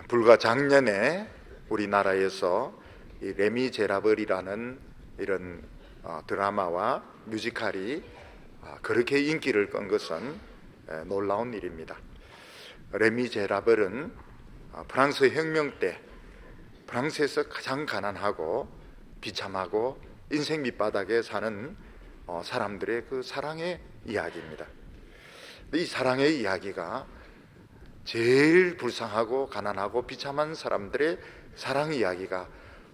불과 작년에 우리나라에서 이 레미제라블이라는 이런 드라마와 뮤지컬이 그렇게 인기를 끈 것은 놀라운 일입니다. 레미제라블은 프랑스 혁명 때 프랑스에서 가장 가난하고 비참하고 인생 밑바닥에 사는 사람들의 그 사랑의 이야기입니다. 이 사랑의 이야기가 제일 불쌍하고 가난하고 비참한 사람들의 사랑 이야기가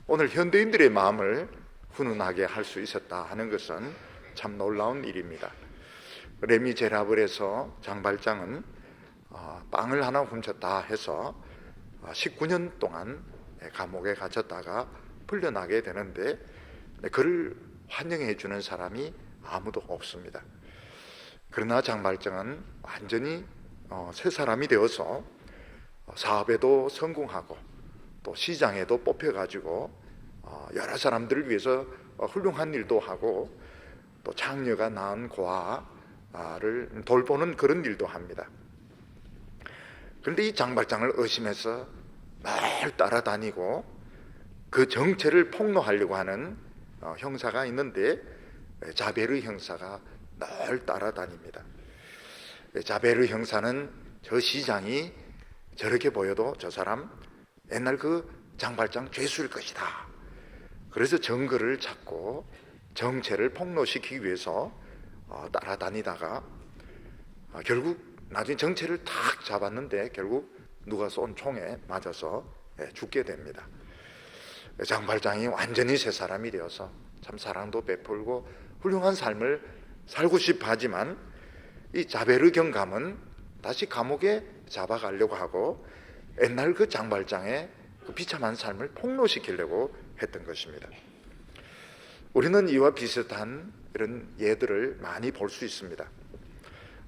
오늘 현대인들의 마음을 훈훈하게 할 수 있었다 하는 것은 참 놀라운 일입니다. 레미제라블에서 장발장은 빵을 하나 훔쳤다 해서 19년 동안 감옥에 갇혔다가 풀려나게 되는데 그를 환영해 주는 사람이 아무도 없습니다. 그러나 장발장은 완전히 새 사람이 되어서 사업에도 성공하고 또 시장에도 뽑혀가지고 여러 사람들을 위해서 훌륭한 일도 하고 또 장녀가 낳은 고아를 돌보는 그런 일도 합니다. 그런데 이 장발장을 의심해서 매일 따라다니고 그 정체를 폭로하려고 하는 형사가 있는데 자베르 형사가 늘 따라다닙니다. 자베르 형사는 저 시장이 저렇게 보여도 저 사람 옛날 그 장발장 죄수일 것이다. 그래서 증거를 찾고 정체를 폭로시키기 위해서 따라다니다가 결국 나중에 정체를 탁 잡았는데 결국 누가 쏜 총에 맞아서 죽게 됩니다. 장발장이 완전히 새 사람이 되어서 참 사랑도 베풀고 훌륭한 삶을 살고 싶어 하지만 이 자베르 경감은 다시 감옥에 잡아가려고 하고 옛날 그 장발장의 그 비참한 삶을 폭로시키려고 했던 것입니다. 우리는 이와 비슷한 이런 예들을 많이 볼 수 있습니다.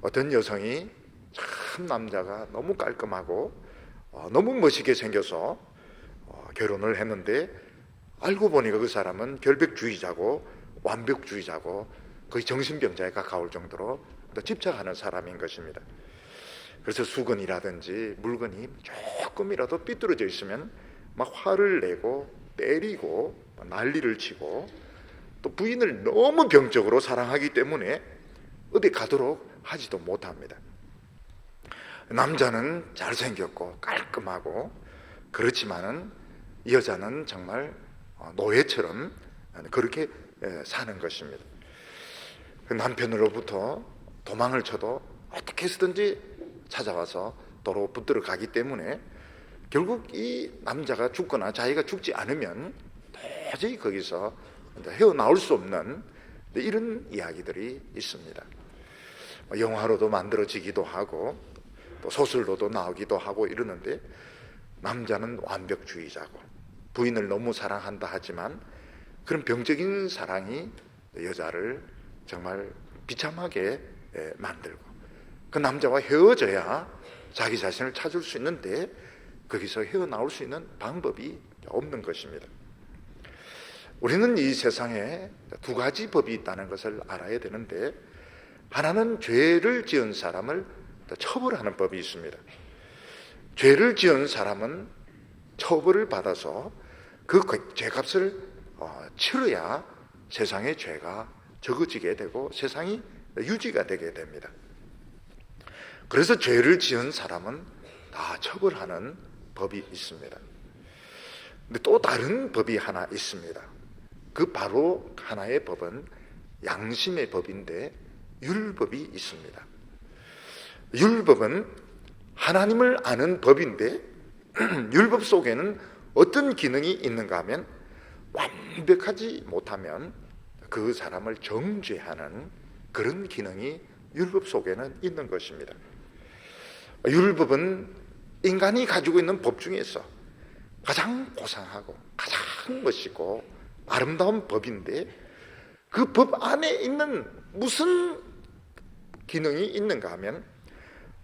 어떤 여성이 참 남자가 너무 깔끔하고 너무 멋있게 생겨서 결혼을 했는데 알고 보니까 그 사람은 결백주의자고 완벽주의자고 거의 정신병자에 가까울 정도로 집착하는 사람인 것입니다. 그래서 수건이라든지 물건이 조금이라도 삐뚤어져 있으면 막 화를 내고 때리고 난리를 치고 또 부인을 너무 병적으로 사랑하기 때문에 어디 가도록 하지도 못합니다. 남자는 잘생겼고 깔끔하고 그렇지만은 여자는 정말 노예처럼 그렇게 사는 것입니다. 남편으로부터 도망을 쳐도 어떻게 해서든지 찾아와서 도로 붙들어 가기 때문에 결국 이 남자가 죽거나 자기가 죽지 않으면 도저히 거기서 헤어나올 수 없는 이런 이야기들이 있습니다. 영화로도 만들어지기도 하고 또 소설로도 나오기도 하고 이러는데 남자는 완벽주의자고 부인을 너무 사랑한다 하지만 그런 병적인 사랑이 여자를 정말 비참하게 만들고 그 남자와 헤어져야 자기 자신을 찾을 수 있는데 거기서 헤어나올 수 있는 방법이 없는 것입니다. 우리는 이 세상에 두 가지 법이 있다는 것을 알아야 되는데 하나는 죄를 지은 사람을 처벌하는 법이 있습니다. 죄를 지은 사람은 처벌을 받아서 그 죄값을 치러야 세상의 죄가 적어지게 되고 세상이 유지가 되게 됩니다. 그래서 죄를 지은 사람은 다 처벌하는 법이 있습니다. 근데 또 다른 법이 하나 있습니다. 그 바로 하나의 법은 양심의 법인데 율법이 있습니다. 율법은 하나님을 아는 법인데 율법 속에는 어떤 기능이 있는가 하면 완벽하지 못하면 그 사람을 정죄하는 그런 기능이 율법 속에는 있는 것입니다. 율법은 인간이 가지고 있는 법 중에서 가장 고상하고 가장 멋있고 아름다운 법인데 그 법 안에 있는 무슨 기능이 있는가 하면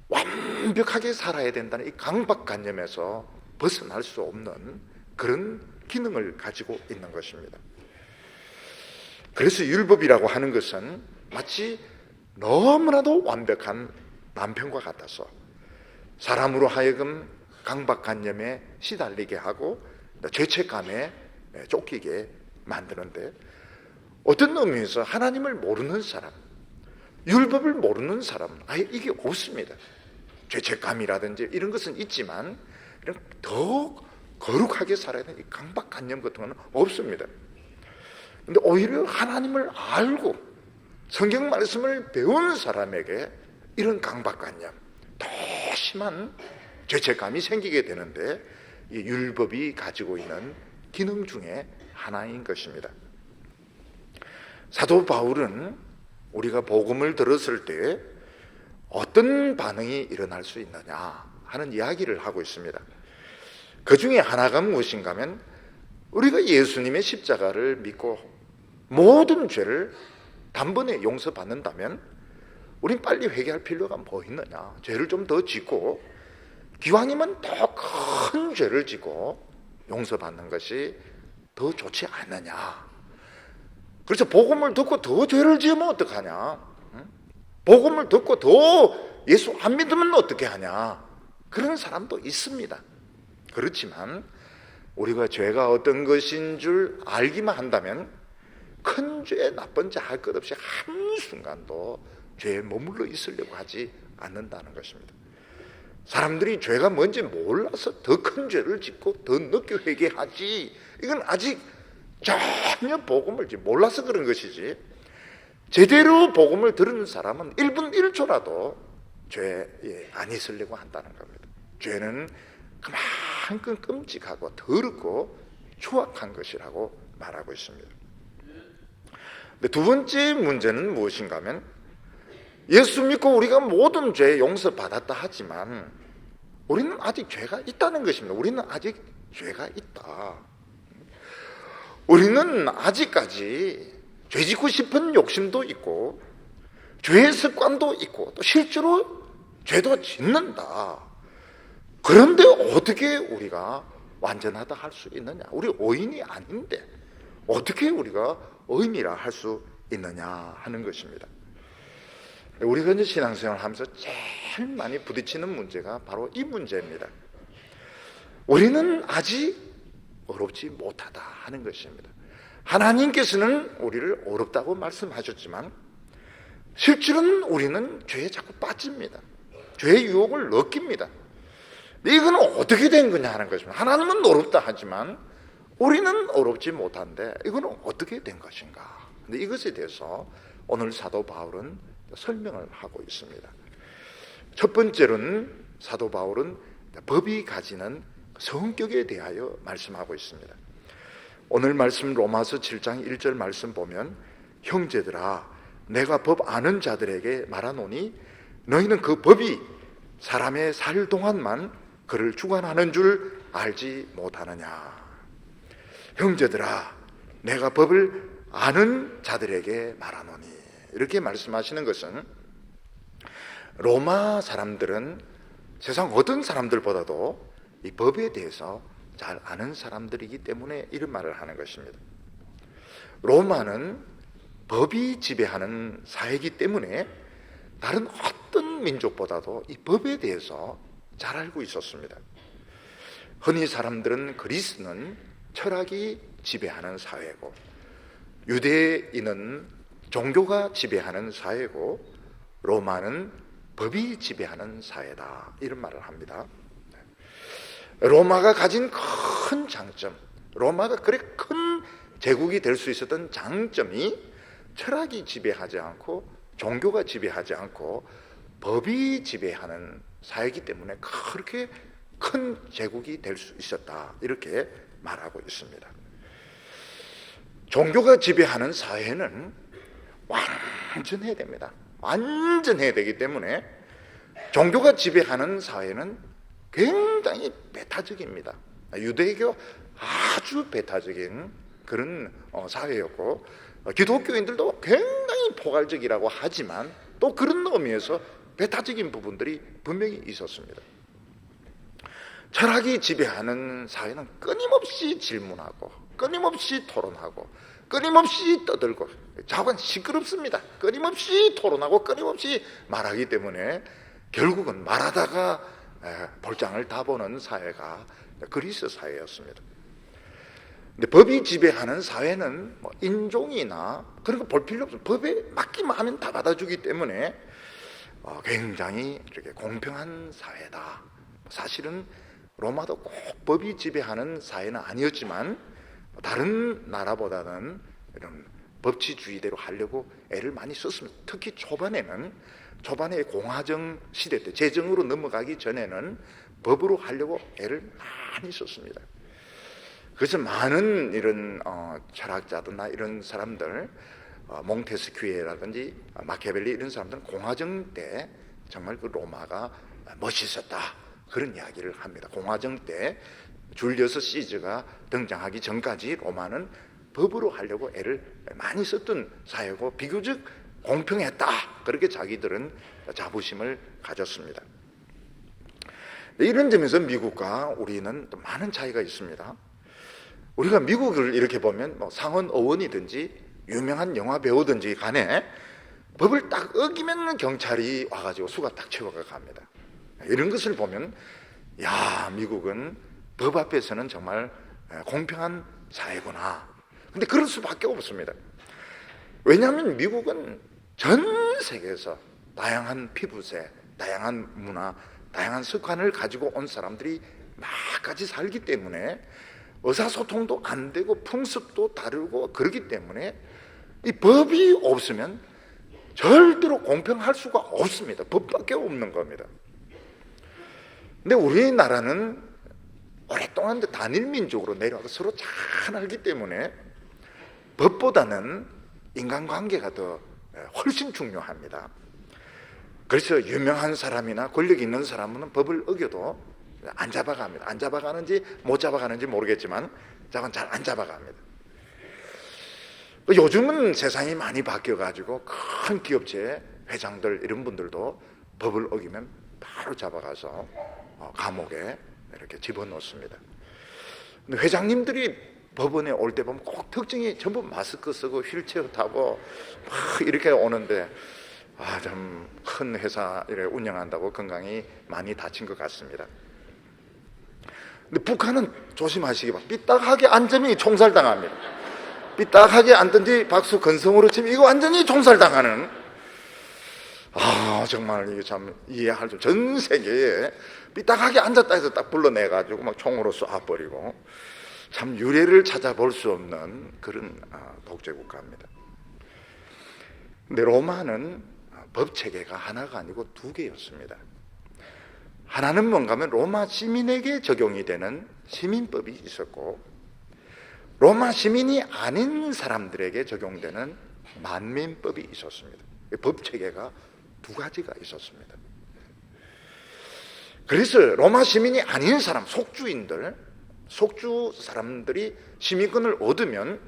완벽하게 살아야 된다는 이 강박관념에서 벗어날 수 없는 그런 기능을 가지고 있는 것입니다. 그래서 율법이라고 하는 것은 마치 너무나도 완벽한 남편과 같아서 사람으로 하여금 강박관념에 시달리게 하고 죄책감에 쫓기게 만드는데, 어떤 의미에서 하나님을 모르는 사람, 율법을 모르는 사람은 아예 이게 없습니다. 죄책감이라든지 이런 것은 있지만 이런 더 거룩하게 살아야 되는 이 강박관념 같은 거는 없습니다. 근데 오히려 하나님을 알고 성경 말씀을 배운 사람에게 이런 강박관념, 더 심한 죄책감이 생기게 되는데, 이 율법이 가지고 있는 기능 중에 하나인 것입니다. 사도 바울은 우리가 복음을 들었을 때 어떤 반응이 일어날 수 있느냐 하는 이야기를 하고 있습니다. 그 중에 하나가 무엇인가 하면, 우리가 예수님의 십자가를 믿고 모든 죄를 단번에 용서받는다면 우린 빨리 회개할 필요가 뭐 있느냐. 죄를 좀 더 짓고 기왕이면 더 큰 죄를 짓고 용서받는 것이 더 좋지 않느냐. 그래서 복음을 듣고 더 죄를 지으면 어떡하냐. 복음을 듣고 더 예수 안 믿으면 어떻게 하냐. 그런 사람도 있습니다. 그렇지만 우리가 죄가 어떤 것인 줄 알기만 한다면 큰 죄, 나쁜 죄 할 것 없이 한순간도 죄에 머물러 있으려고 하지 않는다는 것입니다. 사람들이 죄가 뭔지 몰라서 더 큰 죄를 짓고 더 늦게 회개하지, 이건 아직 전혀 복음을 몰라서 그런 것이지, 제대로 복음을 들은 사람은 1분 1초라도 죄에 안 있으려고 한다는 겁니다. 죄는 그만큼 끔찍하고 더럽고 추악한 것이라고 말하고 있습니다. 근데 두 번째 문제는 무엇인가 하면, 예수 믿고 우리가 모든 죄 용서받았다 하지만 우리는 아직 죄가 있다는 것입니다. 우리는 아직 죄가 있다. 우리는 아직까지 죄짓고 싶은 욕심도 있고 죄의 습관도 있고 또 실제로 죄도 짓는다. 그런데 어떻게 우리가 완전하다 할 수 있느냐? 우리 의인이 아닌데 어떻게 우리가 의인이라 할 수 있느냐 하는 것입니다. 우리가 이제 신앙생활을 하면서 제일 많이 부딪히는 문제가 바로 이 문제입니다. 우리는 아직 어렵지 못하다 하는 것입니다. 하나님께서는 우리를 어렵다고 말씀하셨지만 실제로는 우리는 죄에 자꾸 빠집니다. 죄의 유혹을 느낍니다. 이건 어떻게 된 거냐 하는 것입니다. 하나님은 어렵다 하지만 우리는 어렵지 못한데 이건 어떻게 된 것인가. 근데 이것에 대해서 오늘 사도 바울은 설명을 하고 있습니다. 첫 번째로는 사도 바울은 법이 가지는 성격에 대하여 말씀하고 있습니다. 오늘 말씀 로마서 7장 1절 말씀 보면, 형제들아 내가 법 아는 자들에게 말하노니 너희는 그 법이 사람의 살 동안만 그를 주관하는 줄 알지 못하느냐. 형제들아 내가 법을 아는 자들에게 말하노니, 이렇게 말씀하시는 것은 로마 사람들은 세상 어떤 사람들보다도 이 법에 대해서 잘 아는 사람들이기 때문에 이런 말을 하는 것입니다. 로마는 법이 지배하는 사회이기 때문에 다른 어떤 민족보다도 이 법에 대해서 잘 알고 있었습니다. 흔히 사람들은 그리스는 철학이 지배하는 사회고 유대인은 종교가 지배하는 사회고 로마는 법이 지배하는 사회다, 이런 말을 합니다. 로마가 가진 큰 장점, 로마가 그래 큰 제국이 될 수 있었던 장점이 철학이 지배하지 않고 종교가 지배하지 않고 법이 지배하는 사회이기 때문에 그렇게 큰 제국이 될 수 있었다, 이렇게 말하고 있습니다. 종교가 지배하는 사회는 완전해야 됩니다. 완전해야 되기 때문에 종교가 지배하는 사회는 굉장히 배타적입니다. 유대교 아주 배타적인 그런 사회였고, 기독교인들도 굉장히 포괄적이라고 하지만 또 그런 의미에서 배타적인 부분들이 분명히 있었습니다. 철학이 지배하는 사회는 끊임없이 질문하고 끊임없이 토론하고 끊임없이 떠들고 자관 시끄럽습니다. 끊임없이 토론하고 끊임없이 말하기 때문에 결국은 말하다가 볼장을 다 보는 사회가 그리스 사회였습니다. 근데 법이 지배하는 사회는 뭐 인종이나 그런 거 볼 필요 없어요. 법에 맡기만 하면 다 받아주기 때문에 굉장히 이렇게 공평한 사회다. 사실은 로마도 꼭 법이 지배하는 사회는 아니었지만 다른 나라보다는 이런 법치주의대로 하려고 애를 많이 썼습니다. 특히 초반에 공화정 시대 때 제정으로 넘어가기 전에는 법으로 하려고 애를 많이 썼습니다. 그래서 많은 이런 철학자들이나 이런 사람들, 몽테스큐에라든지 마키아벨리 이런 사람들은 공화정 때 정말 그 로마가 멋있었다 그런 이야기를 합니다. 공화정 때 줄리어스 시저가 등장하기 전까지 로마는 법으로 하려고 애를 많이 썼던 사회고 비교적 공평했다 그렇게 자기들은 자부심을 가졌습니다. 이런 점에서 미국과 우리는 또 많은 차이가 있습니다. 우리가 미국을 이렇게 보면 뭐 상원 의원이든지 유명한 영화 배우든지 간에 법을 딱 어기면 경찰이 와가지고 수가 딱 채워가 갑니다. 이런 것을 보면 야, 미국은 법 앞에서는 정말 공평한 사회구나. 근데 그럴 수밖에 없습니다. 왜냐하면 미국은 전 세계에서 다양한 피부색, 다양한 문화, 다양한 습관을 가지고 온 사람들이 막 같이 살기 때문에 의사소통도 안 되고 풍습도 다르고 그러기 때문에 이 법이 없으면 절대로 공평할 수가 없습니다. 법밖에 없는 겁니다. 근데 우리나라는 오랫동안 단일민족으로 내려와서 서로 잘 알기 때문에 법보다는 인간관계가 더 훨씬 중요합니다. 그래서 유명한 사람이나 권력 있는 사람은 법을 어겨도 안 잡아갑니다. 안 잡아가는지 못 잡아가는지 모르겠지만 잘 안 잡아갑니다. 요즘은 세상이 많이 바뀌어가지고 큰 기업체 회장들 이런 분들도 법을 어기면 바로 잡아가서 감옥에 이렇게 집어넣습니다. 근데 회장님들이 법원에 올 때 보면 꼭 특징이 전부 마스크 쓰고 휠체어 타고 막 이렇게 오는데 좀 큰 회사를 운영한다고 건강이 많이 다친 것 같습니다. 근데 북한은 조심하시기 바랍니다. 삐딱하게 앉으면 총살당합니다. 삐딱하게 앉든지 박수 건성으로 치면 이거 완전히 총살당하는 정말 이게 참 이해할 수 전 세계에 삐딱하게 앉았다 해서 딱 불러내가지고 막 총으로 쏴버리고 참 유례를 찾아볼 수 없는 그런 독재 국가입니다. 근데 로마는 법 체계가 하나가 아니고 두 개였습니다. 하나는 뭔가 하면 로마 시민에게 적용이 되는 시민법이 있었고 로마 시민이 아닌 사람들에게 적용되는 만민법이 있었습니다. 법 체계가 두 가지가 있었습니다. 그래서 로마 시민이 아닌 사람, 속주 사람들이 시민권을 얻으면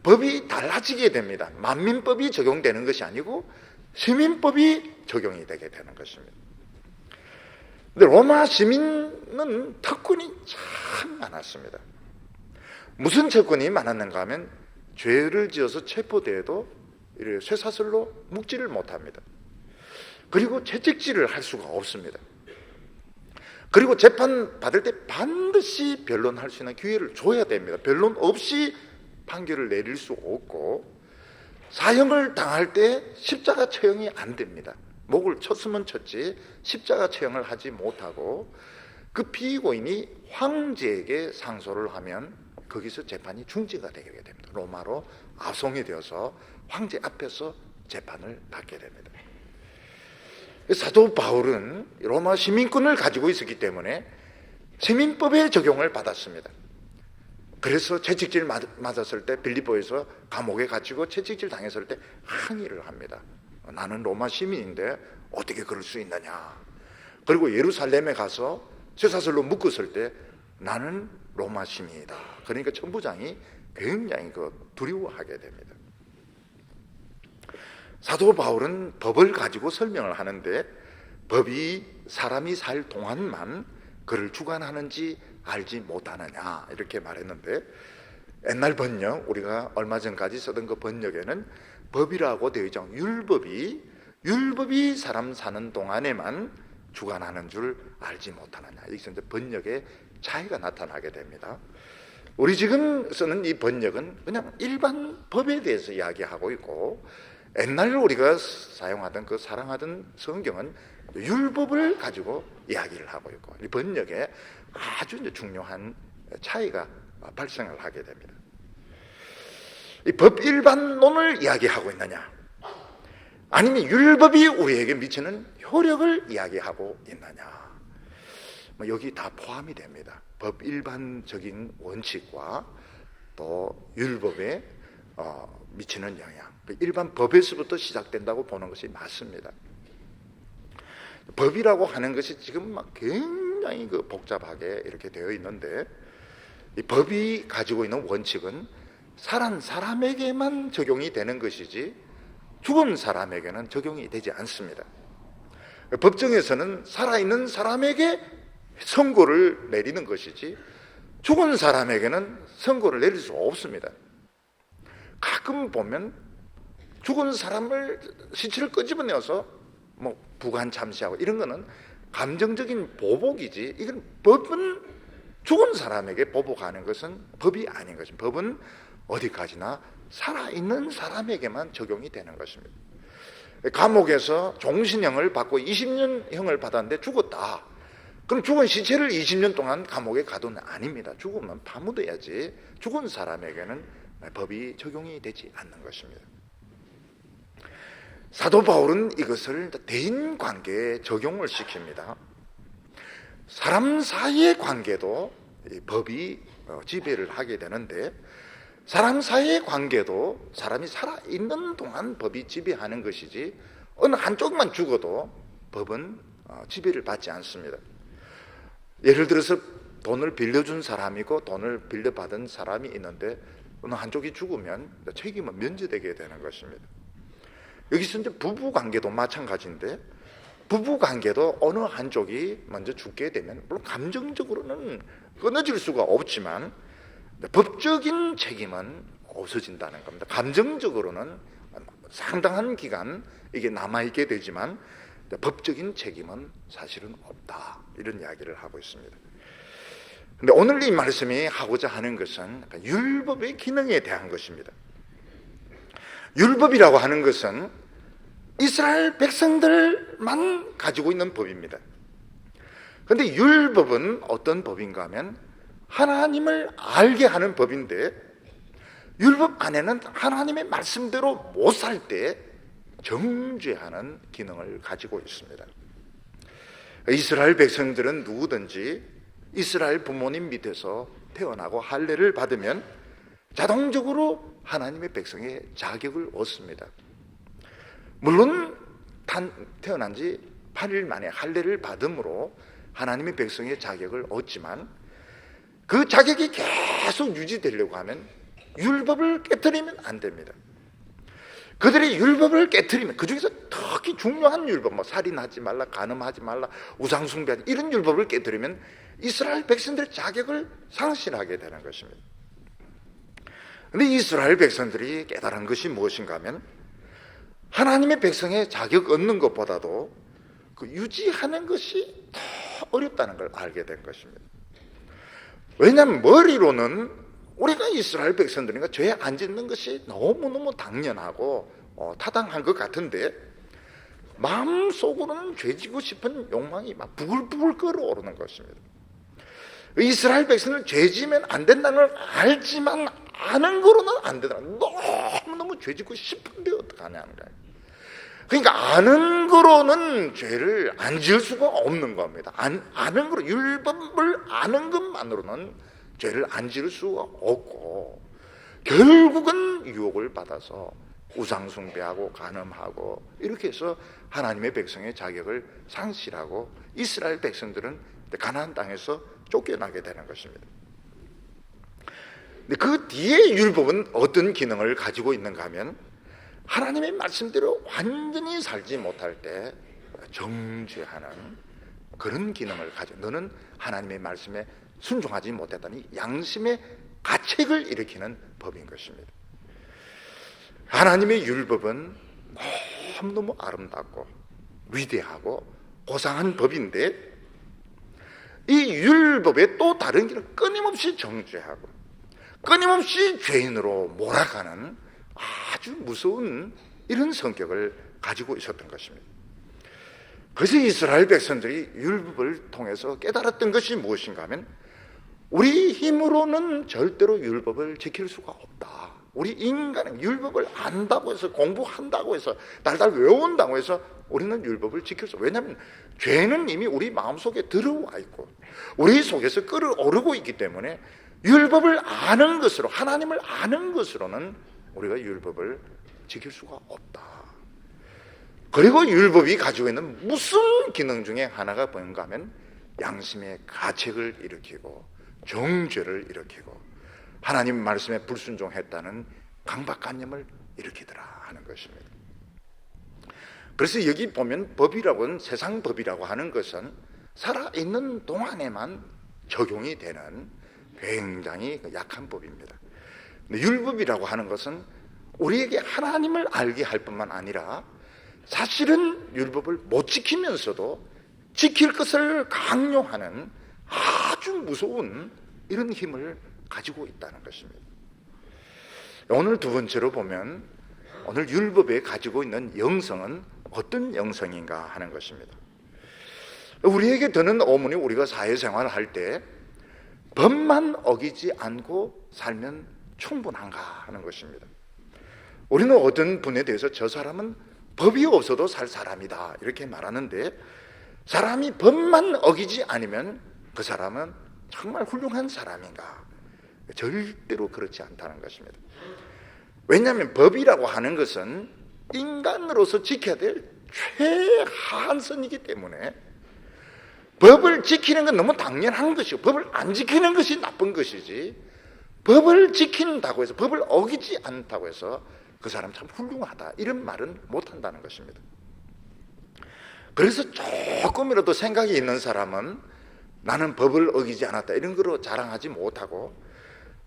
법이 달라지게 됩니다. 만민법이 적용되는 것이 아니고 시민법이 적용이 되게 되는 것입니다. 근데 로마 시민은 특권이 참 많았습니다. 무슨 특권이 많았는가 하면 죄를 지어서 체포돼도 쇠사슬로 묵지를 못합니다. 그리고 채찍질을 할 수가 없습니다. 그리고 재판 받을 때 반드시 변론할 수 있는 기회를 줘야 됩니다. 변론 없이 판결을 내릴 수 없고 사형을 당할 때 십자가 처형이 안 됩니다. 목을 쳤으면 쳤지 십자가 처형을 하지 못하고 그 피고인이 황제에게 상소를 하면 거기서 재판이 중지가 되게 됩니다. 로마로 압송이 되어서 황제 앞에서 재판을 받게 됩니다. 사도 바울은 로마 시민권을 가지고 있었기 때문에 시민법의 적용을 받았습니다. 그래서 채찍질 맞았을 때 빌립보에서 감옥에 갇히고 채찍질 당했을 때 항의를 합니다. 나는 로마 시민인데 어떻게 그럴 수 있느냐. 그리고 예루살렘에 가서 쇠사슬로 묶었을 때 나는 로마 시민이다. 그러니까 천부장이 굉장히 두려워하게 됩니다. 사도 바울은 법을 가지고 설명을 하는데 법이 사람이 살 동안만 그를 주관하는지 알지 못하느냐 이렇게 말했는데 옛날 번역 우리가 얼마 전까지 쓰던 그 번역에는 법이라고 되어 있죠. 율법이 사람 사는 동안에만 주관하는 줄 알지 못하느냐. 여기서 이제 번역의 차이가 나타나게 됩니다. 우리 지금 쓰는 이 번역은 그냥 일반 법에 대해서 이야기하고 있고, 옛날 우리가 사용하던 그 사랑하던 성경은 율법을 가지고 이야기를 하고 있고, 이 번역에 아주 이제 중요한 차이가 발생을 하게 됩니다. 이 법 일반론을 이야기하고 있느냐, 아니면 율법이 우리에게 미치는 효력을 이야기하고 있느냐, 여기 다 포함이 됩니다. 법 일반적인 원칙과 또 율법에 미치는 영향, 일반 법에서부터 시작된다고 보는 것이 맞습니다. 법이라고 하는 것이 지금 막 굉장히 복잡하게 이렇게 되어 있는데, 이 법이 가지고 있는 원칙은 살아난 사람에게만 적용이 되는 것이지 죽은 사람에게는 적용이 되지 않습니다. 법정에서는 살아있는 사람에게 선고를 내리는 것이지 죽은 사람에게는 선고를 내릴 수 없습니다. 가끔 보면 죽은 사람을 시체를 끄집어내어서 부관 참시하고 이런 거는 감정적인 보복이지, 이건 법은 죽은 사람에게 보복하는 것은 법이 아닌 것입니다. 법은 어디까지나 살아있는 사람에게만 적용이 되는 것입니다. 감옥에서 종신형을 받고 20년형을 받았는데 죽었다. 그럼 죽은 시체를 20년 동안 감옥에 가두는 아닙니다. 죽으면 파묻어야지. 죽은 사람에게는 법이 적용이 되지 않는 것입니다. 사도 바울은 이것을 대인관계에 적용을 시킵니다. 사람 사이의 관계도 법이 지배를 하게 되는데, 사람 사이의 관계도 사람이 살아있는 동안 법이 지배하는 것이지 어느 한쪽만 죽어도 법은 지배를 받지 않습니다. 예를 들어서 돈을 빌려준 사람이고 돈을 빌려받은 사람이 있는데 어느 한쪽이 죽으면 책임은 면제되게 되는 것입니다. 여기서 이제 부부관계도 마찬가지인데, 부부관계도 어느 한쪽이 먼저 죽게 되면 물론 감정적으로는 끊어질 수가 없지만 법적인 책임은 없어진다는 겁니다. 감정적으로는 상당한 기간 이게 남아있게 되지만 법적인 책임은 사실은 없다, 이런 이야기를 하고 있습니다. 그런데 오늘 이 말씀이 하고자 하는 것은 율법의 기능에 대한 것입니다. 율법이라고 하는 것은 이스라엘 백성들만 가지고 있는 법입니다. 그런데 율법은 어떤 법인가 하면 하나님을 알게 하는 법인데, 율법 안에는 하나님의 말씀대로 못 살 때 정죄하는 기능을 가지고 있습니다. 이스라엘 백성들은 누구든지 이스라엘 부모님 밑에서 태어나고 할례를 받으면 자동적으로 하나님의 백성의 자격을 얻습니다. 물론 태어난 지 8일 만에 할례를 받음으로 하나님의 백성의 자격을 얻지만, 그 자격이 계속 유지되려고 하면 율법을 깨트리면 안 됩니다. 그들이 율법을 깨트리면, 그 중에서 특히 중요한 율법, 살인하지 말라, 간음하지 말라, 우상숭배하지, 이런 율법을 깨트리면 이스라엘 백성들의 자격을 상실하게 되는 것입니다. 그런데 이스라엘 백성들이 깨달은 것이 무엇인가 하면, 하나님의 백성의 자격 얻는 것보다도 그 유지하는 것이 더 어렵다는 걸 알게 된 것입니다. 왜냐하면 머리로는 우리가 이스라엘 백성들이니까 죄 안 짓는 것이 너무너무 당연하고 타당한 것 같은데, 마음속으로는 죄 지고 싶은 욕망이 막 부글부글 끓어오르는 것입니다. 이스라엘 백성은 죄 지면 안 된다는 걸 알지만 아는 거로는 안 되더라. 너무너무 죄 짓고 싶은데 어떡하냐는 거예요. 그러니까 아는 거로는 죄를 안 지을 수가 없는 겁니다. 아는 거로, 율법을 아는 것만으로는 죄를 안 지을 수가 없고, 결국은 유혹을 받아서 우상숭배하고 간음하고 이렇게 해서 하나님의 백성의 자격을 상실하고 이스라엘 백성들은 가나안 땅에서 쫓겨나게 되는 것입니다. 근데 그 뒤에 율법은 어떤 기능을 가지고 있는가 하면, 하나님의 말씀대로 완전히 살지 못할 때 정죄하는 그런 기능을 가지고, 너는 하나님의 말씀에 순종하지 못했다니 양심의 가책을 일으키는 법인 것입니다. 하나님의 율법은 너무너무 아름답고 위대하고 고상한 법인데, 이 율법의 또 다른 길은 끊임없이 정죄하고 끊임없이 죄인으로 몰아가는 아주 무서운 이런 성격을 가지고 있었던 것입니다. 그래서 이스라엘 백성들이 율법을 통해서 깨달았던 것이 무엇인가 하면, 우리 힘으로는 절대로 율법을 지킬 수가 없다. 우리 인간은 율법을 안다고 해서, 공부한다고 해서, 달달 외운다고 해서 우리는 율법을 지킬 수 없어요. 왜냐하면 죄는 이미 우리 마음속에 들어와 있고 우리 속에서 끓어오르고 있기 때문에, 율법을 아는 것으로, 하나님을 아는 것으로는 우리가 율법을 지킬 수가 없다. 그리고 율법이 가지고 있는 무슨 기능 중에 하나가 뭔가 하면, 양심의 가책을 일으키고 정죄를 일으키고 하나님 말씀에 불순종했다는 강박관념을 일으키더라 하는 것입니다. 그래서 여기 보면 법이라고는, 세상 법이라고 하는 것은 살아있는 동안에만 적용이 되는 굉장히 약한 법입니다. 근데 율법이라고 하는 것은 우리에게 하나님을 알게 할 뿐만 아니라, 사실은 율법을 못 지키면서도 지킬 것을 강요하는 아주 무서운 이런 힘을 가지고 있다는 것입니다. 오늘 두 번째로 보면, 오늘 율법에 가지고 있는 영성은 어떤 영성인가 하는 것입니다. 우리에게 드는 의문이, 우리가 사회생활을 할 때 법만 어기지 않고 살면 충분한가 하는 것입니다. 우리는 어떤 분에 대해서 저 사람은 법이 없어도 살 사람이다 이렇게 말하는데, 사람이 법만 어기지 않으면 그 사람은 정말 훌륭한 사람인가? 절대로 그렇지 않다는 것입니다. 왜냐하면 법이라고 하는 것은 인간으로서 지켜야 될 최하한선이기 때문에, 법을 지키는 건 너무 당연한 것이고 법을 안 지키는 것이 나쁜 것이지, 법을 지킨다고 해서, 법을 어기지 않다고 해서 그 사람 참 훌륭하다 이런 말은 못한다는 것입니다. 그래서 조금이라도 생각이 있는 사람은 나는 법을 어기지 않았다 이런 거로 자랑하지 못하고,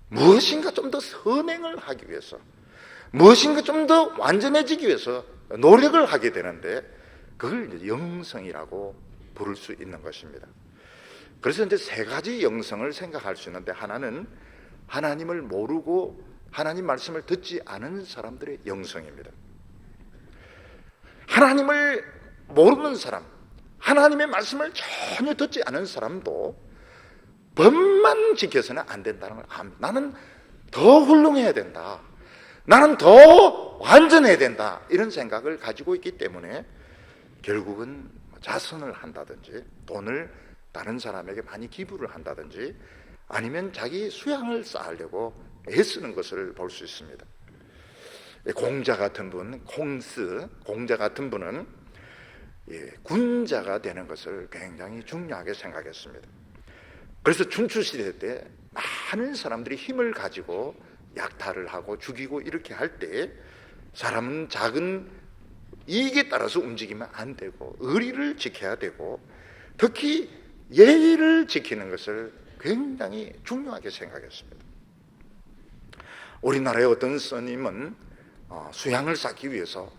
무엇인가 좀 더 선행을 하기 위해서, 무엇인가 좀 더 완전해지기 위해서 노력을 하게 되는데, 그걸 이제 영성이라고 부를 수 있는 것입니다. 그래서 이제 세 가지 영성을 생각할 수 있는데, 하나는 하나님을 모르고 하나님 말씀을 듣지 않은 사람들의 영성입니다. 하나님을 모르는 사람, 하나님의 말씀을 전혀 듣지 않은 사람도 법만 지켜서는 안 된다는 걸 압니다. 나는 더 훌륭해야 된다, 나는 더 완전해야 된다, 이런 생각을 가지고 있기 때문에 결국은 자선을 한다든지, 돈을 다른 사람에게 많이 기부를 한다든지, 아니면 자기 수양을 쌓으려고 애쓰는 것을 볼 수 있습니다. 공자 같은 분, 공자 같은 분은 군자가 되는 것을 굉장히 중요하게 생각했습니다. 그래서 춘추시대 때 많은 사람들이 힘을 가지고 약탈을 하고 죽이고 이렇게 할 때, 사람은 작은 이익에 따라서 움직이면 안 되고 의리를 지켜야 되고, 특히 예의를 지키는 것을 굉장히 중요하게 생각했습니다. 우리나라의 어떤 스님은 수양을 쌓기 위해서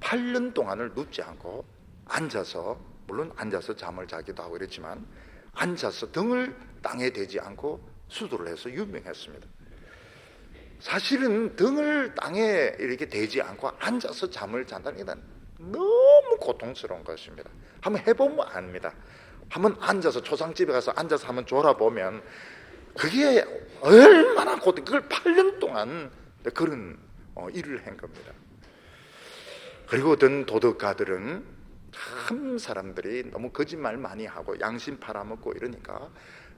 8년 동안을 눕지 않고 앉아서, 물론 앉아서 잠을 자기도 하고 이랬지만 앉아서 등을 땅에 대지 않고 수도를 해서 유명했습니다. 사실은 등을 땅에 이렇게 대지 않고 앉아서 잠을 잔다는 게 너무 고통스러운 것입니다. 한번 해보면 압니다. 한번 앉아서, 초상집에 가서 앉아서 한번 졸아보면 그게 얼마나 고통, 그걸 8년 동안 그런 일을 한 겁니다. 그리고 어떤 도덕가들은 참 사람들이 너무 거짓말 많이 하고 양심 팔아먹고 이러니까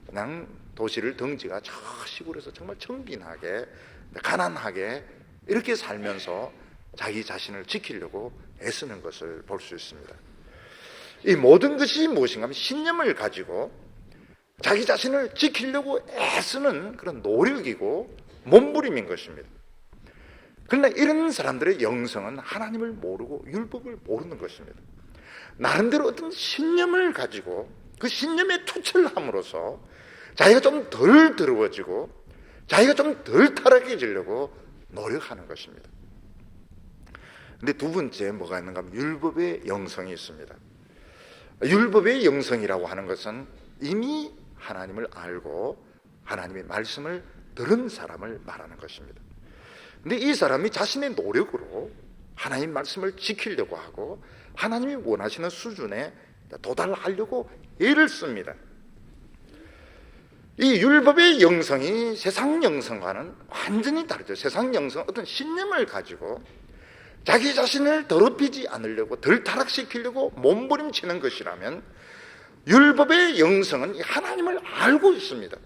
그냥 도시를 덩지가 저 시골에서 정말 청빈하게 가난하게 이렇게 살면서 자기 자신을 지키려고 애쓰는 것을 볼 수 있습니다. 이 모든 것이 무엇인가 하면 신념을 가지고 자기 자신을 지키려고 애쓰는 그런 노력이고 몸부림인 것입니다. 그러나 이런 사람들의 영성은 하나님을 모르고 율법을 모르는 것입니다. 나름대로 어떤 신념을 가지고 그 신념에 투철함으로써 자기가 좀 덜 더러워지고 자기가 좀 덜 타락해지려고 노력하는 것입니다. 근데 두 번째 뭐가 있는가 하면 율법의 영성이 있습니다. 율법의 영성이라고 하는 것은 이미 하나님을 알고 하나님의 말씀을 들은 사람을 말하는 것입니다. 근데 이 사람이 자신의 노력으로 하나님 말씀을 지키려고 하고 하나님이 원하시는 수준에 도달하려고 애를 씁니다. 이 율법의 영성이 세상 영성과는 완전히 다르죠. 세상 영성은 어떤 신념을 가지고 자기 자신을 더럽히지 않으려고 덜 타락시키려고 몸부림치는 것이라면, 율법의 영성은 하나님을 알고 있습니다.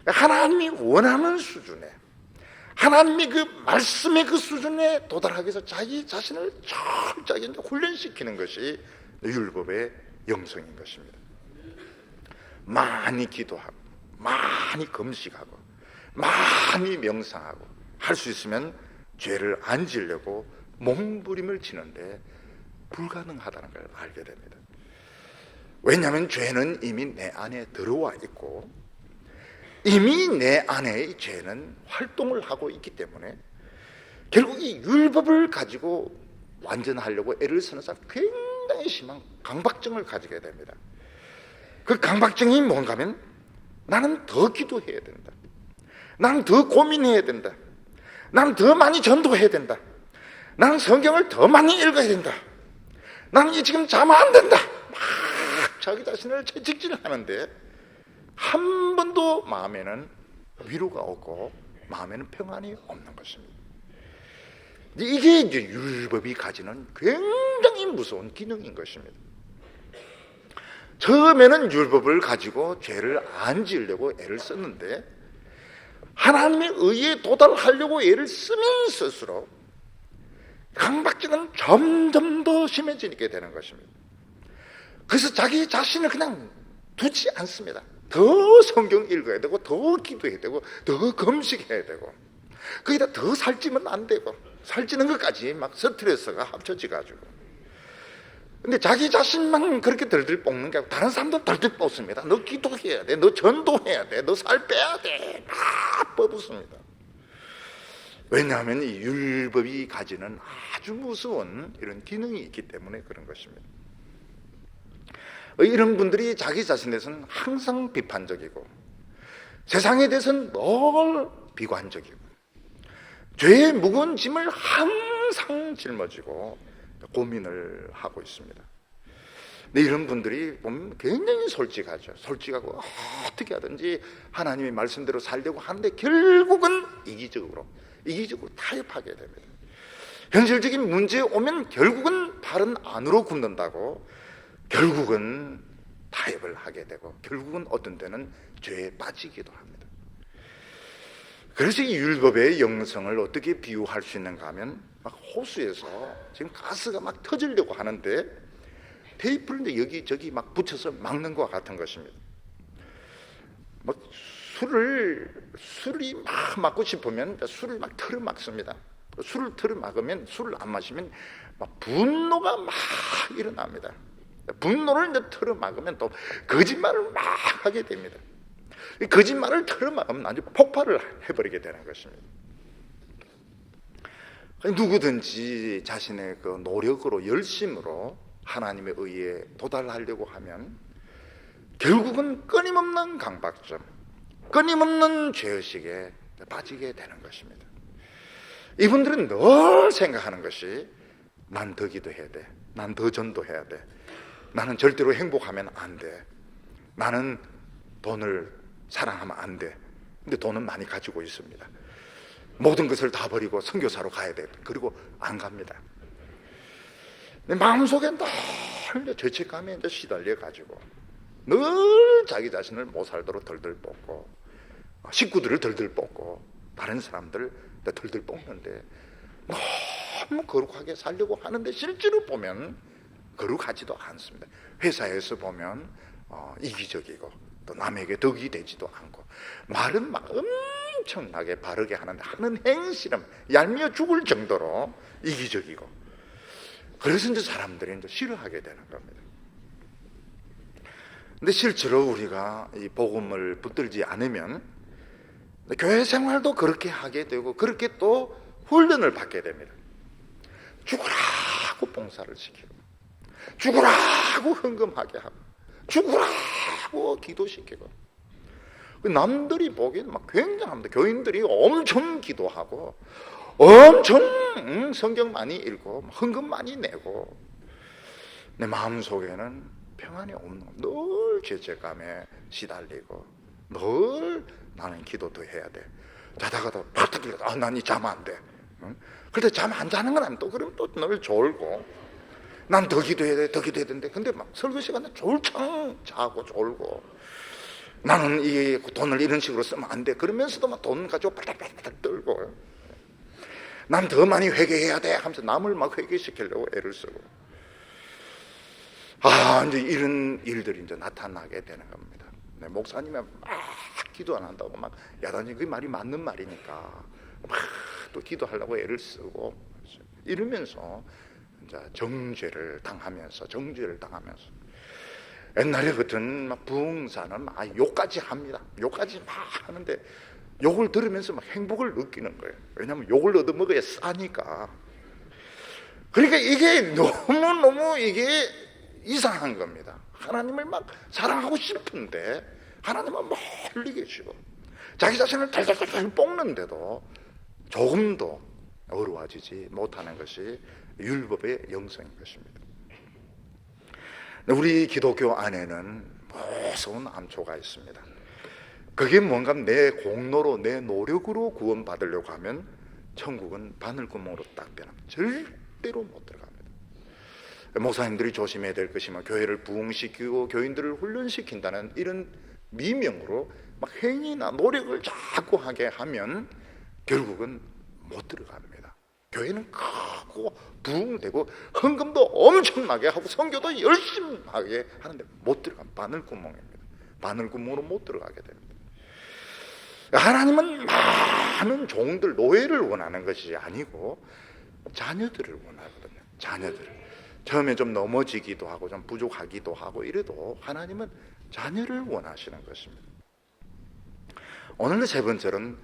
하나님이 원하는 수준에, 하나님의 그 말씀의 그 수준에 도달하기 위해서 자기 자신을 철저하게 훈련시키는 것이 율법의 영성인 것입니다. 많이 기도하고 많이 금식하고 많이 명상하고 할 수 있으면 죄를 안 지으려고 몸부림을 치는데 불가능하다는 걸 알게 됩니다. 왜냐하면 죄는 이미 내 안에 들어와 있고 이미 내 안에 죄는 활동을 하고 있기 때문에 결국 이 율법을 가지고 완전하려고 애를 쓰는 사람, 굉장히 심한 강박증을 가지게 됩니다. 그 강박증이 뭔가 하면 나는 더 기도해야 된다, 나는 더 고민해야 된다, 나는 더 많이 전도해야 된다, 나는 성경을 더 많이 읽어야 된다, 나는 지금 자면 안 된다, 막 자기 자신을 채찍질을 하는데 한 번도 마음에는 위로가 없고 마음에는 평안이 없는 것입니다. 이게 이제 율법이 가지는 굉장히 무서운 기능인 것입니다. 처음에는 율법을 가지고 죄를 안 지으려고 애를 썼는데 하나님의 의에 도달하려고 애를 쓰면 쓸수록 강박증은 점점 더 심해지게 되는 것입니다. 그래서 자기 자신을 그냥 두지 않습니다. 더 성경 읽어야 되고 더 기도해야 되고 더 금식해야 되고 거기다 더 살찌면 안 되고 살찌는 것까지 막 스트레스가 합쳐져가지고, 근데 자기 자신만 그렇게 덜덜 볶는 게 아니고 다른 사람도 덜덜 볶습니다. 너 기도해야 돼, 너 전도해야 돼, 너 살 빼야 돼, 다 뻗었습니다. 왜냐하면 이 율법이 가지는 아주 무서운 이런 기능이 있기 때문에 그런 것입니다. 이런 분들이 자기 자신에 대해서는 항상 비판적이고 세상에 대해서는 늘 비관적이고 죄의 무거운 짐을 항상 짊어지고 고민을 하고 있습니다. 근데 이런 분들이 보면 굉장히 솔직하죠. 솔직하고 어떻게 하든지 하나님의 말씀대로 살려고 하는데 결국은 이기적으로 타협하게 됩니다. 현실적인 문제에 오면 결국은 발은 안으로 굽는다고 결국은 타협을 하게 되고 결국은 어떤 때는 죄에 빠지기도 합니다. 그래서 이 율법의 영성을 어떻게 비유할 수 있는가 하면, 막 호수에서 지금 가스가 막 터지려고 하는데 테이프를 여기저기 막 붙여서 막는 것과 같은 것입니다. 막 술이 막 맞고 싶으면 술을 막 틀어 막습니다. 술을 틀어 막으면, 술을 안 마시면 막 분노가 막 일어납니다. 분노를 이제 틀어 막으면 또 거짓말을 막 하게 됩니다. 거짓말을 틀어 막으면 나중에 폭발을 해버리게 되는 것입니다. 누구든지 자신의 그 노력으로, 열심으로 하나님의 의에 도달하려고 하면 결국은 끊임없는 강박점, 끊임없는 죄의식에 빠지게 되는 것입니다. 이분들은 늘 생각하는 것이 난 더 기도해야 돼, 난 더 전도해야 돼, 나는 절대로 행복하면 안 돼, 나는 돈을 사랑하면 안 돼. 근데 돈은 많이 가지고 있습니다. 모든 것을 다 버리고 선교사로 가야 돼. 그리고 안 갑니다. 내 마음속에 늘 죄책감에 이제 시달려 가지고 늘 자기 자신을 못 살도록 덜덜 볶고 식구들을 덜덜 볶고 다른 사람들 덜덜 볶는데 너무 거룩하게 살려고 하는데 실제로 보면 거룩하지도 않습니다. 회사에서 보면 이기적이고 또 남에게 덕이 되지도 않고 말은 막 엄청나게 바르게 하는데 하는 행실은 얄미워 죽을 정도로 이기적이고, 그래서 이제 사람들이 이제 싫어하게 되는 겁니다. 근데 실제로 우리가 이 복음을 붙들지 않으면 교회 생활도 그렇게 하게 되고 그렇게 또 훈련을 받게 됩니다. 죽으라고 봉사를 시키고 죽으라고 헌금하게 하고 죽으라고 기도시키고, 남들이 보기에는 막 굉장합니다. 교인들이 엄청 기도하고 엄청 성경 많이 읽고 헌금 많이 내고, 내 마음속에는 평안이 없는, 늘 죄책감에 시달리고, 늘 나는 기도 더 해야 돼. 자다가도 팍 터뜨려, 난 이 자면 안 돼. 그런데 잠 안 자는 건 아니고, 또 그럼 또 늘 졸고, 난 더 기도해야 돼, 더 기도해야 되는데, 근데 막 설교 시간에 졸창 자고 졸고, 나는 이 돈을 이런 식으로 쓰면 안 돼. 그러면서도 막 돈 가지고 팔딱팔딱 떨고, 난 더 많이 회개해야 돼 하면서 남을 막 회개시키려고 애를 쓰고, 이제 이런 일들이 이제 나타나게 되는 겁니다. 네, 목사님이 막 기도 안 한다고 막 야단이, 그 말이 맞는 말이니까 막 또 기도하려고 애를 쓰고, 이러면서 이제 정죄를 당하면서 옛날에 같은 막 부흥사는 막 욕까지 합니다. 욕까지 막 하는데, 욕을 들으면서 막 행복을 느끼는 거예요. 왜냐하면 욕을 얻어먹어야 싸니까. 그러니까 이게 너무너무 이게 이상한 겁니다. 하나님을 막 사랑하고 싶은데 하나님은 멀리 계시고, 자기 자신을 달달달 볶는데도 조금도 어려워지지 못하는 것이 율법의 영성인 것입니다. 우리 기독교 안에는 무서운 암초가 있습니다. 그게 뭔가 내 공로로, 내 노력으로 구원받으려고 하면 천국은 바늘구멍으로 딱 변합니다. 절대로 못 들어갑니다. 목사님들이 조심해야 될 것이, 교회를 부흥시키고 교인들을 훈련시킨다는 이런 미명으로 막 행위나 노력을 자꾸 하게 하면 결국은 못 들어갑니다. 교회는 크고 부흥되고 헌금도 엄청나게 하고 선교도 열심히 하게 하는데 못 들어가면 바늘구멍입니다. 바늘구멍으로 못 들어가게 됩니다. 하나님은 많은 종들, 노예를 원하는 것이 아니고 자녀들을 원하거든요. 자녀들을. 처음에 좀 넘어지기도 하고 좀 부족하기도 하고 이래도 하나님은 자녀를 원하시는 것입니다. 오늘 세 번째는,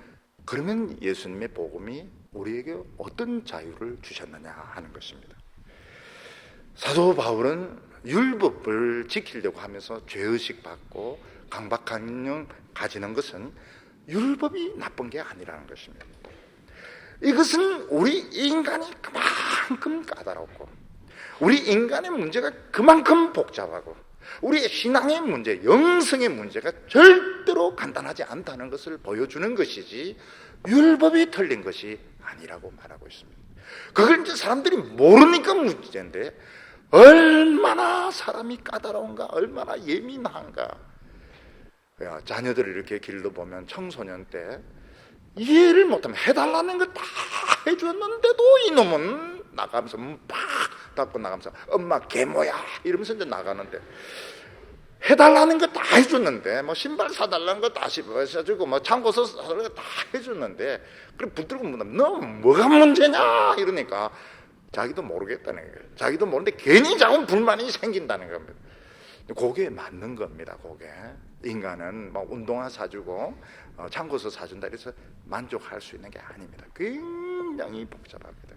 그러면 예수님의 복음이 우리에게 어떤 자유를 주셨느냐 하는 것입니다. 사도 바울은 율법을 지키려고 하면서 죄의식 받고 강박한 영 가지는 것은 율법이 나쁜 게 아니라는 것입니다. 이것은 우리 인간이 그만큼 까다롭고, 우리 인간의 문제가 그만큼 복잡하고, 우리의 신앙의 문제, 영성의 문제가 절대로 간단하지 않다는 것을 보여주는 것이지 율법이 틀린 것이 아니라고 말하고 있습니다. 그걸 이제 사람들이 모르니까 문제인데, 얼마나 사람이 까다로운가, 얼마나 예민한가. 자녀들을 이렇게 길러보면 청소년 때 이해를 못하면 해달라는 거 다 해줬는데도 이놈은 나가면서 팍 닫고 나가면서 엄마 개모야 이러면서 이제 나가는데, 해달라는 거 다 해줬는데, 신발 사달라는 거 다 사주고 창고서 사달라는 거 다 해줬는데, 그래 붙들고 묻는, 너 뭐가 문제냐 이러니까 자기도 모르겠다는 거예요. 자기도 모르는데 괜히 자꾸 불만이 생긴다는 겁니다. 그게 맞는 겁니다. 그게 인간은 운동화 사주고 창고서 사준다 해서 만족할 수 있는 게 아닙니다. 굉장히 복잡합니다.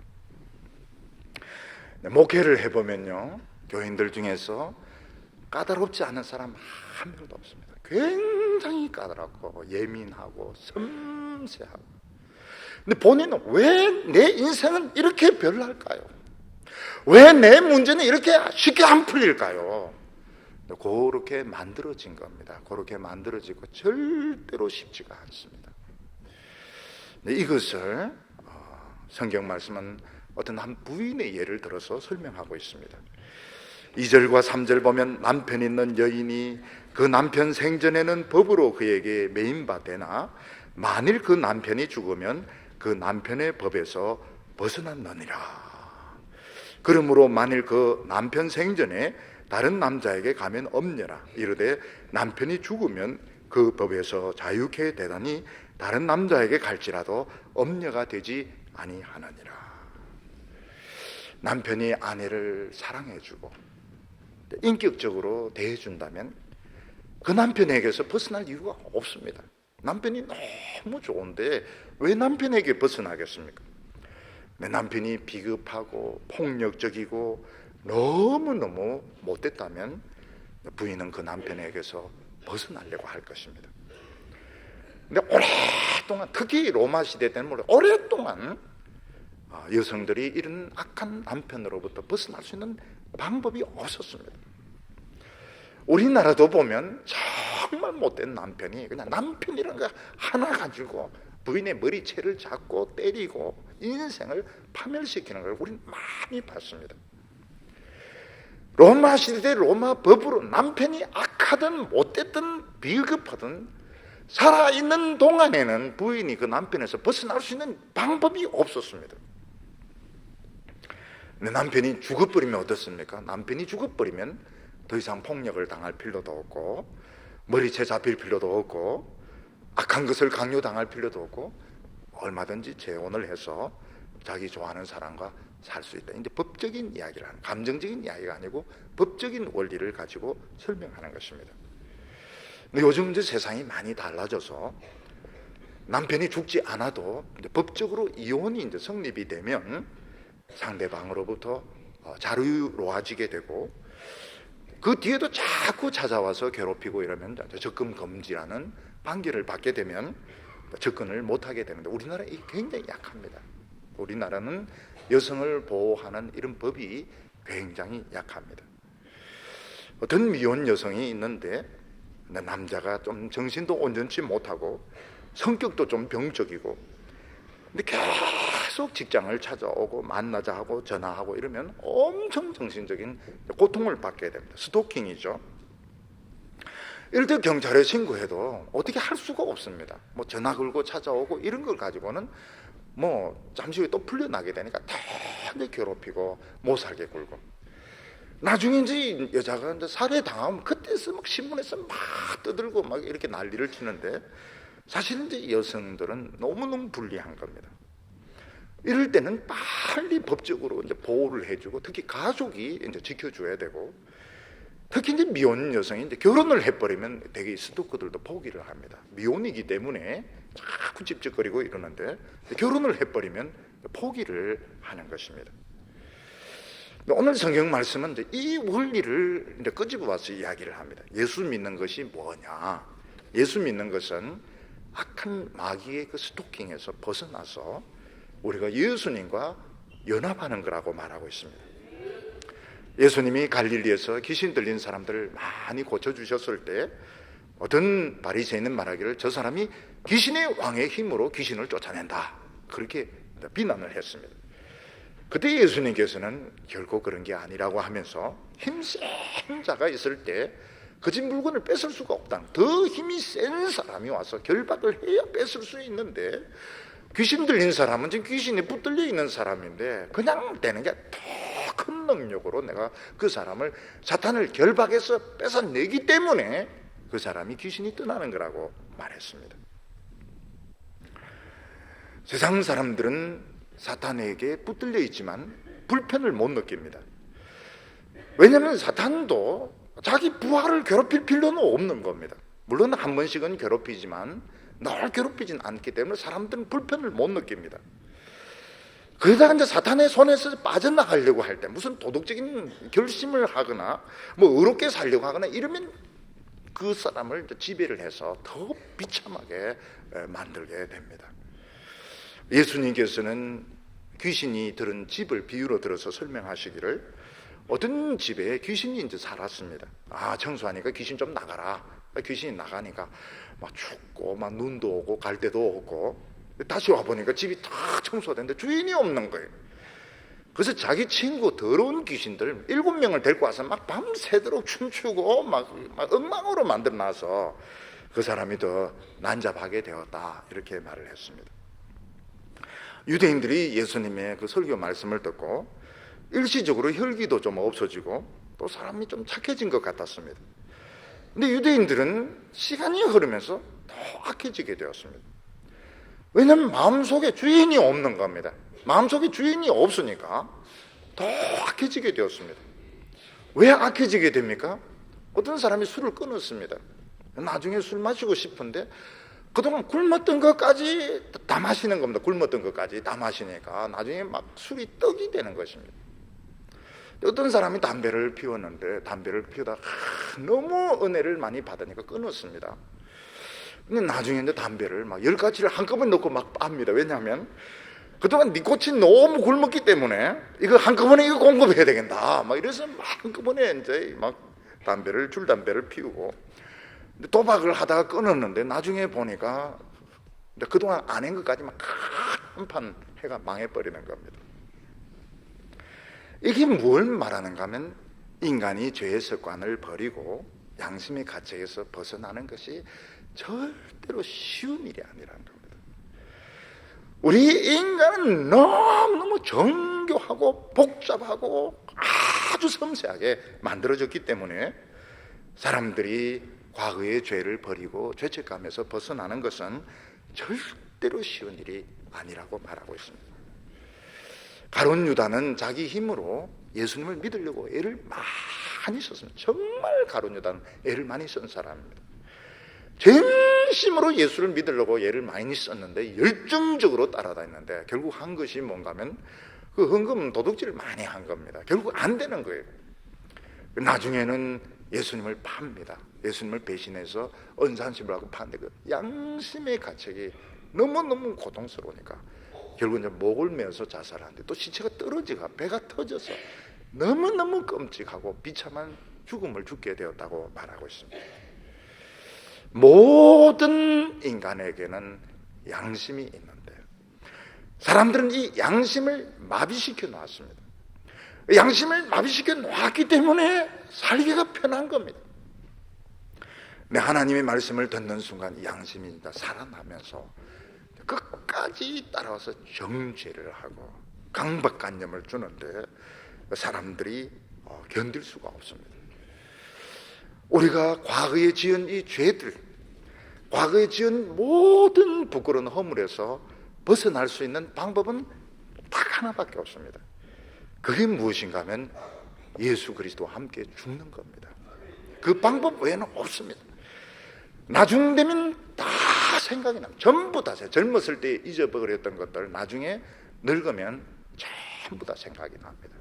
목회를 해보면요, 교인들 중에서 까다롭지 않은 사람 한 명도 없습니다. 굉장히 까다롭고 예민하고 섬세하고. 근데 본인은 왜 내 인생은 이렇게 별날까요? 왜 내 문제는 이렇게 쉽게 안 풀릴까요? 그렇게 만들어진 겁니다. 그렇게 만들어지고 절대로 쉽지가 않습니다. 이것을 성경 말씀은 어떤 한 부인의 예를 들어서 설명하고 있습니다. 2절과 3절 보면, 남편 있는 여인이 그 남편 생전에는 법으로 그에게 매인바 되나 만일 그 남편이 죽으면 그 남편의 법에서 벗어났느니라. 그러므로 만일 그 남편 생전에 다른 남자에게 가면 엄녀라. 이르되 남편이 죽으면 그 법에서 자유케 되다니 다른 남자에게 갈지라도 엄녀가 되지 아니하느니라. 남편이 아내를 사랑해주고 인격적으로 대해준다면 그 남편에게서 벗어날 이유가 없습니다. 남편이 너무 좋은데 왜 남편에게 벗어나겠습니까? 내 남편이 비겁하고 폭력적이고 너무너무 못됐다면 부인은 그 남편에게서 벗어나려고 할 것입니다. 근데 오랫동안, 특히 로마 시대 때는 오랫동안 여성들이 이런 악한 남편으로부터 벗어날 수 있는 방법이 없었습니다. 우리나라도 보면 정말 못된 남편이 그냥 남편이라는 거 하나 가지고 부인의 머리채를 잡고 때리고 인생을 파멸시키는 걸 우리는 많이 봤습니다. 로마 시대 로마 법으로 남편이 악하든 못됐든 비겁하든 살아있는 동안에는 부인이 그 남편에서 벗어날 수 있는 방법이 없었습니다. 근데 남편이 죽어버리면 어떻습니까? 남편이 죽어버리면 더 이상 폭력을 당할 필요도 없고 머리채 잡힐 필요도 없고 악한 것을 강요당할 필요도 없고 얼마든지 재혼을 해서 자기 좋아하는 사람과 살 수 있다. 이제 법적인 이야기를 하는, 감정적인 이야기가 아니고 법적인 원리를 가지고 설명하는 것입니다. 근데 요즘 이제 세상이 많이 달라져서 남편이 죽지 않아도 이제 법적으로 이혼이 이제 성립이 되면 상대방으로부터 자유로워지게 되고 그 뒤에도 자꾸 찾아와서 괴롭히고 이러면 접근 금지라는 판결을 받게 되면 접근을 못하게 되는데 우리나라 이 굉장히 약합니다. 우리나라는 여성을 보호하는 이런 법이 굉장히 약합니다. 어떤 미혼 여성이 있는데 남자가 좀 정신도 온전치 못하고 성격도 좀 병적이고 근데 계속 직장을 찾아오고 만나자 하고 전화하고 이러면 엄청 정신적인 고통을 받게 됩니다. 스토킹이죠. 이럴 때 경찰에 신고해도 어떻게 할 수가 없습니다. 뭐 전화 걸고 찾아오고 이런 걸 가지고는 뭐 잠시 후에 또 풀려나게 되니까 대단히 괴롭히고 못 살게 굴고 나중에 이제 여자가 이제 살해당하면 그때서 막 신문에서 막 떠들고 막 이렇게 난리를 치는데 사실은 이제 여성들은 너무너무 불리한 겁니다. 이럴 때는 빨리 법적으로 이제 보호를 해주고 특히 가족이 이제 지켜줘야 되고 특히 이제 미혼 여성이 이제 결혼을 해버리면 되게 스토커들도 포기를 합니다. 미혼이기 때문에 자꾸 찝찝거리고 이러는데 결혼을 해버리면 포기를 하는 것입니다. 오늘 성경 말씀은 이제 이 원리를 이제 끄집어 와서 이야기를 합니다. 예수 믿는 것이 뭐냐? 예수 믿는 것은 악한 마귀의 그 스토킹에서 벗어나서 우리가 예수님과 연합하는 거라고 말하고 있습니다. 예수님이 갈릴리에서 귀신 들린 사람들을 많이 고쳐주셨을 때 어떤 바리새인은 말하기를 저 사람이 귀신의 왕의 힘으로 귀신을 쫓아낸다 그렇게 비난을 했습니다. 그때 예수님께서는 결코 그런 게 아니라고 하면서 힘센 자가 있을 때 그 집 물건을 뺏을 수가 없다. 더 힘이 센 사람이 와서 결박을 해야 뺏을 수 있는데 귀신 들린 사람은 지금 귀신에 붙들려 있는 사람인데 그냥 되는 게 더 큰 능력으로 내가 그 사람을 사탄을 결박해서 뺏어내기 때문에 그 사람이 귀신이 떠나는 거라고 말했습니다. 세상 사람들은 사탄에게 붙들려 있지만 불편을 못 느낍니다. 왜냐하면 사탄도 자기 부하를 괴롭힐 필요는 없는 겁니다. 물론 한 번씩은 괴롭히지만 늘 괴롭히진 않기 때문에 사람들은 불편을 못 느낍니다. 그러다가 이제 사탄의 손에서 빠져나가려고 할 때 무슨 도덕적인 결심을 하거나 뭐 의롭게 살려고 하거나 이러면 그 사람을 지배를 해서 더 비참하게 만들게 됩니다. 예수님께서는 귀신이 들은 집을 비유로 들어서 설명하시기를 어떤 집에 귀신이 이제 살았습니다. 청소하니까 귀신 좀 나가라. 귀신이 나가니까 막 춥고 막 눈도 오고 갈 데도 없고 다시 와보니까 집이 다 청소됐는데 주인이 없는 거예요. 그래서 자기 친구 더러운 귀신들 7명을 데리고 와서 막 밤새도록 춤추고 막 엉망으로 만들어놔서 그 사람이 더 난잡하게 되었다 이렇게 말을 했습니다. 유대인들이 예수님의 그 설교 말씀을 듣고 일시적으로 혈기도 좀 없어지고 또 사람이 좀 착해진 것 같았습니다. 근데 유대인들은 시간이 흐르면서 더 악해지게 되었습니다. 왜냐하면 마음속에 주인이 없는 겁니다. 마음속에 주인이 없으니까 더 악해지게 되었습니다. 왜 악해지게 됩니까? 어떤 사람이 술을 끊었습니다. 나중에 술 마시고 싶은데 그동안 굶었던 것까지 다 마시는 겁니다. 굶었던 것까지 다 마시니까 나중에 막 술이 떡이 되는 것입니다. 어떤 사람이 담배를 피웠는데 담배를 피우다가 너무 은혜를 많이 받으니까 끊었습니다. 근데 나중에 이제 담배를 막 10가지를 한꺼번에 넣고 막 빱니다. 왜냐하면 그동안 니코틴 너무 굶었기 때문에 이거 한꺼번에 이거 공급해야 되겠다. 막 이래서 막 한꺼번에 이제 막 담배를 줄담배를 피우고 도박을 하다가 끊었는데 나중에 보니까 그동안 안 한 것까지 막 한판 해가 망해버리는 겁니다. 이게 뭘 말하는가 하면 인간이 죄의 습관을 버리고 양심의 가책에서 벗어나는 것이 절대로 쉬운 일이 아니라는 겁니다. 우리 인간은 너무너무 정교하고 복잡하고 아주 섬세하게 만들어졌기 때문에 사람들이 과거의 죄를 버리고 죄책감에서 벗어나는 것은 절대로 쉬운 일이 아니라고 말하고 있습니다. 가룟 유다는 자기 힘으로 예수님을 믿으려고 애를 많이 썼습니다. 정말 가룟 유다는 애를 많이 쓴 사람입니다. 진심으로 예수를 믿으려고 애를 많이 썼는데 열정적으로 따라다녔는데 결국 한 것이 뭔가 하면 그 헌금 도둑질을 많이 한 겁니다. 결국 안 되는 거예요. 나중에는 예수님을 팝니다. 예수님을 배신해서 언산심을 하고 파는데 그 양심의 가책이 너무너무 고통스러우니까 결국 이제 목을 메어서 자살하는데 또 시체가 떨어지고 배가 터져서 너무너무 끔찍하고 비참한 죽음을 죽게 되었다고 말하고 있습니다. 모든 인간에게는 양심이 있는데 사람들은 이 양심을 마비시켜 놨습니다. 양심을 마비시켜 놨기 때문에 살기가 편한 겁니다. 내 하나님의 말씀을 듣는 순간 양심이 살아나면서 끝까지 따라와서 정죄를 하고 강박관념을 주는데 사람들이 견딜 수가 없습니다. 우리가 과거에 지은 이 죄들, 과거에 지은 모든 부끄러운 허물에서 벗어날 수 있는 방법은 딱 하나밖에 없습니다. 그게 무엇인가 하면 예수 그리스도와 함께 죽는 겁니다. 그 방법 외에는 없습니다. 나중 되면 다 생각이 납니다. 전부 다 젊었을 때 잊어버렸던 것들 나중에 늙으면 전부 다 생각이 납니다.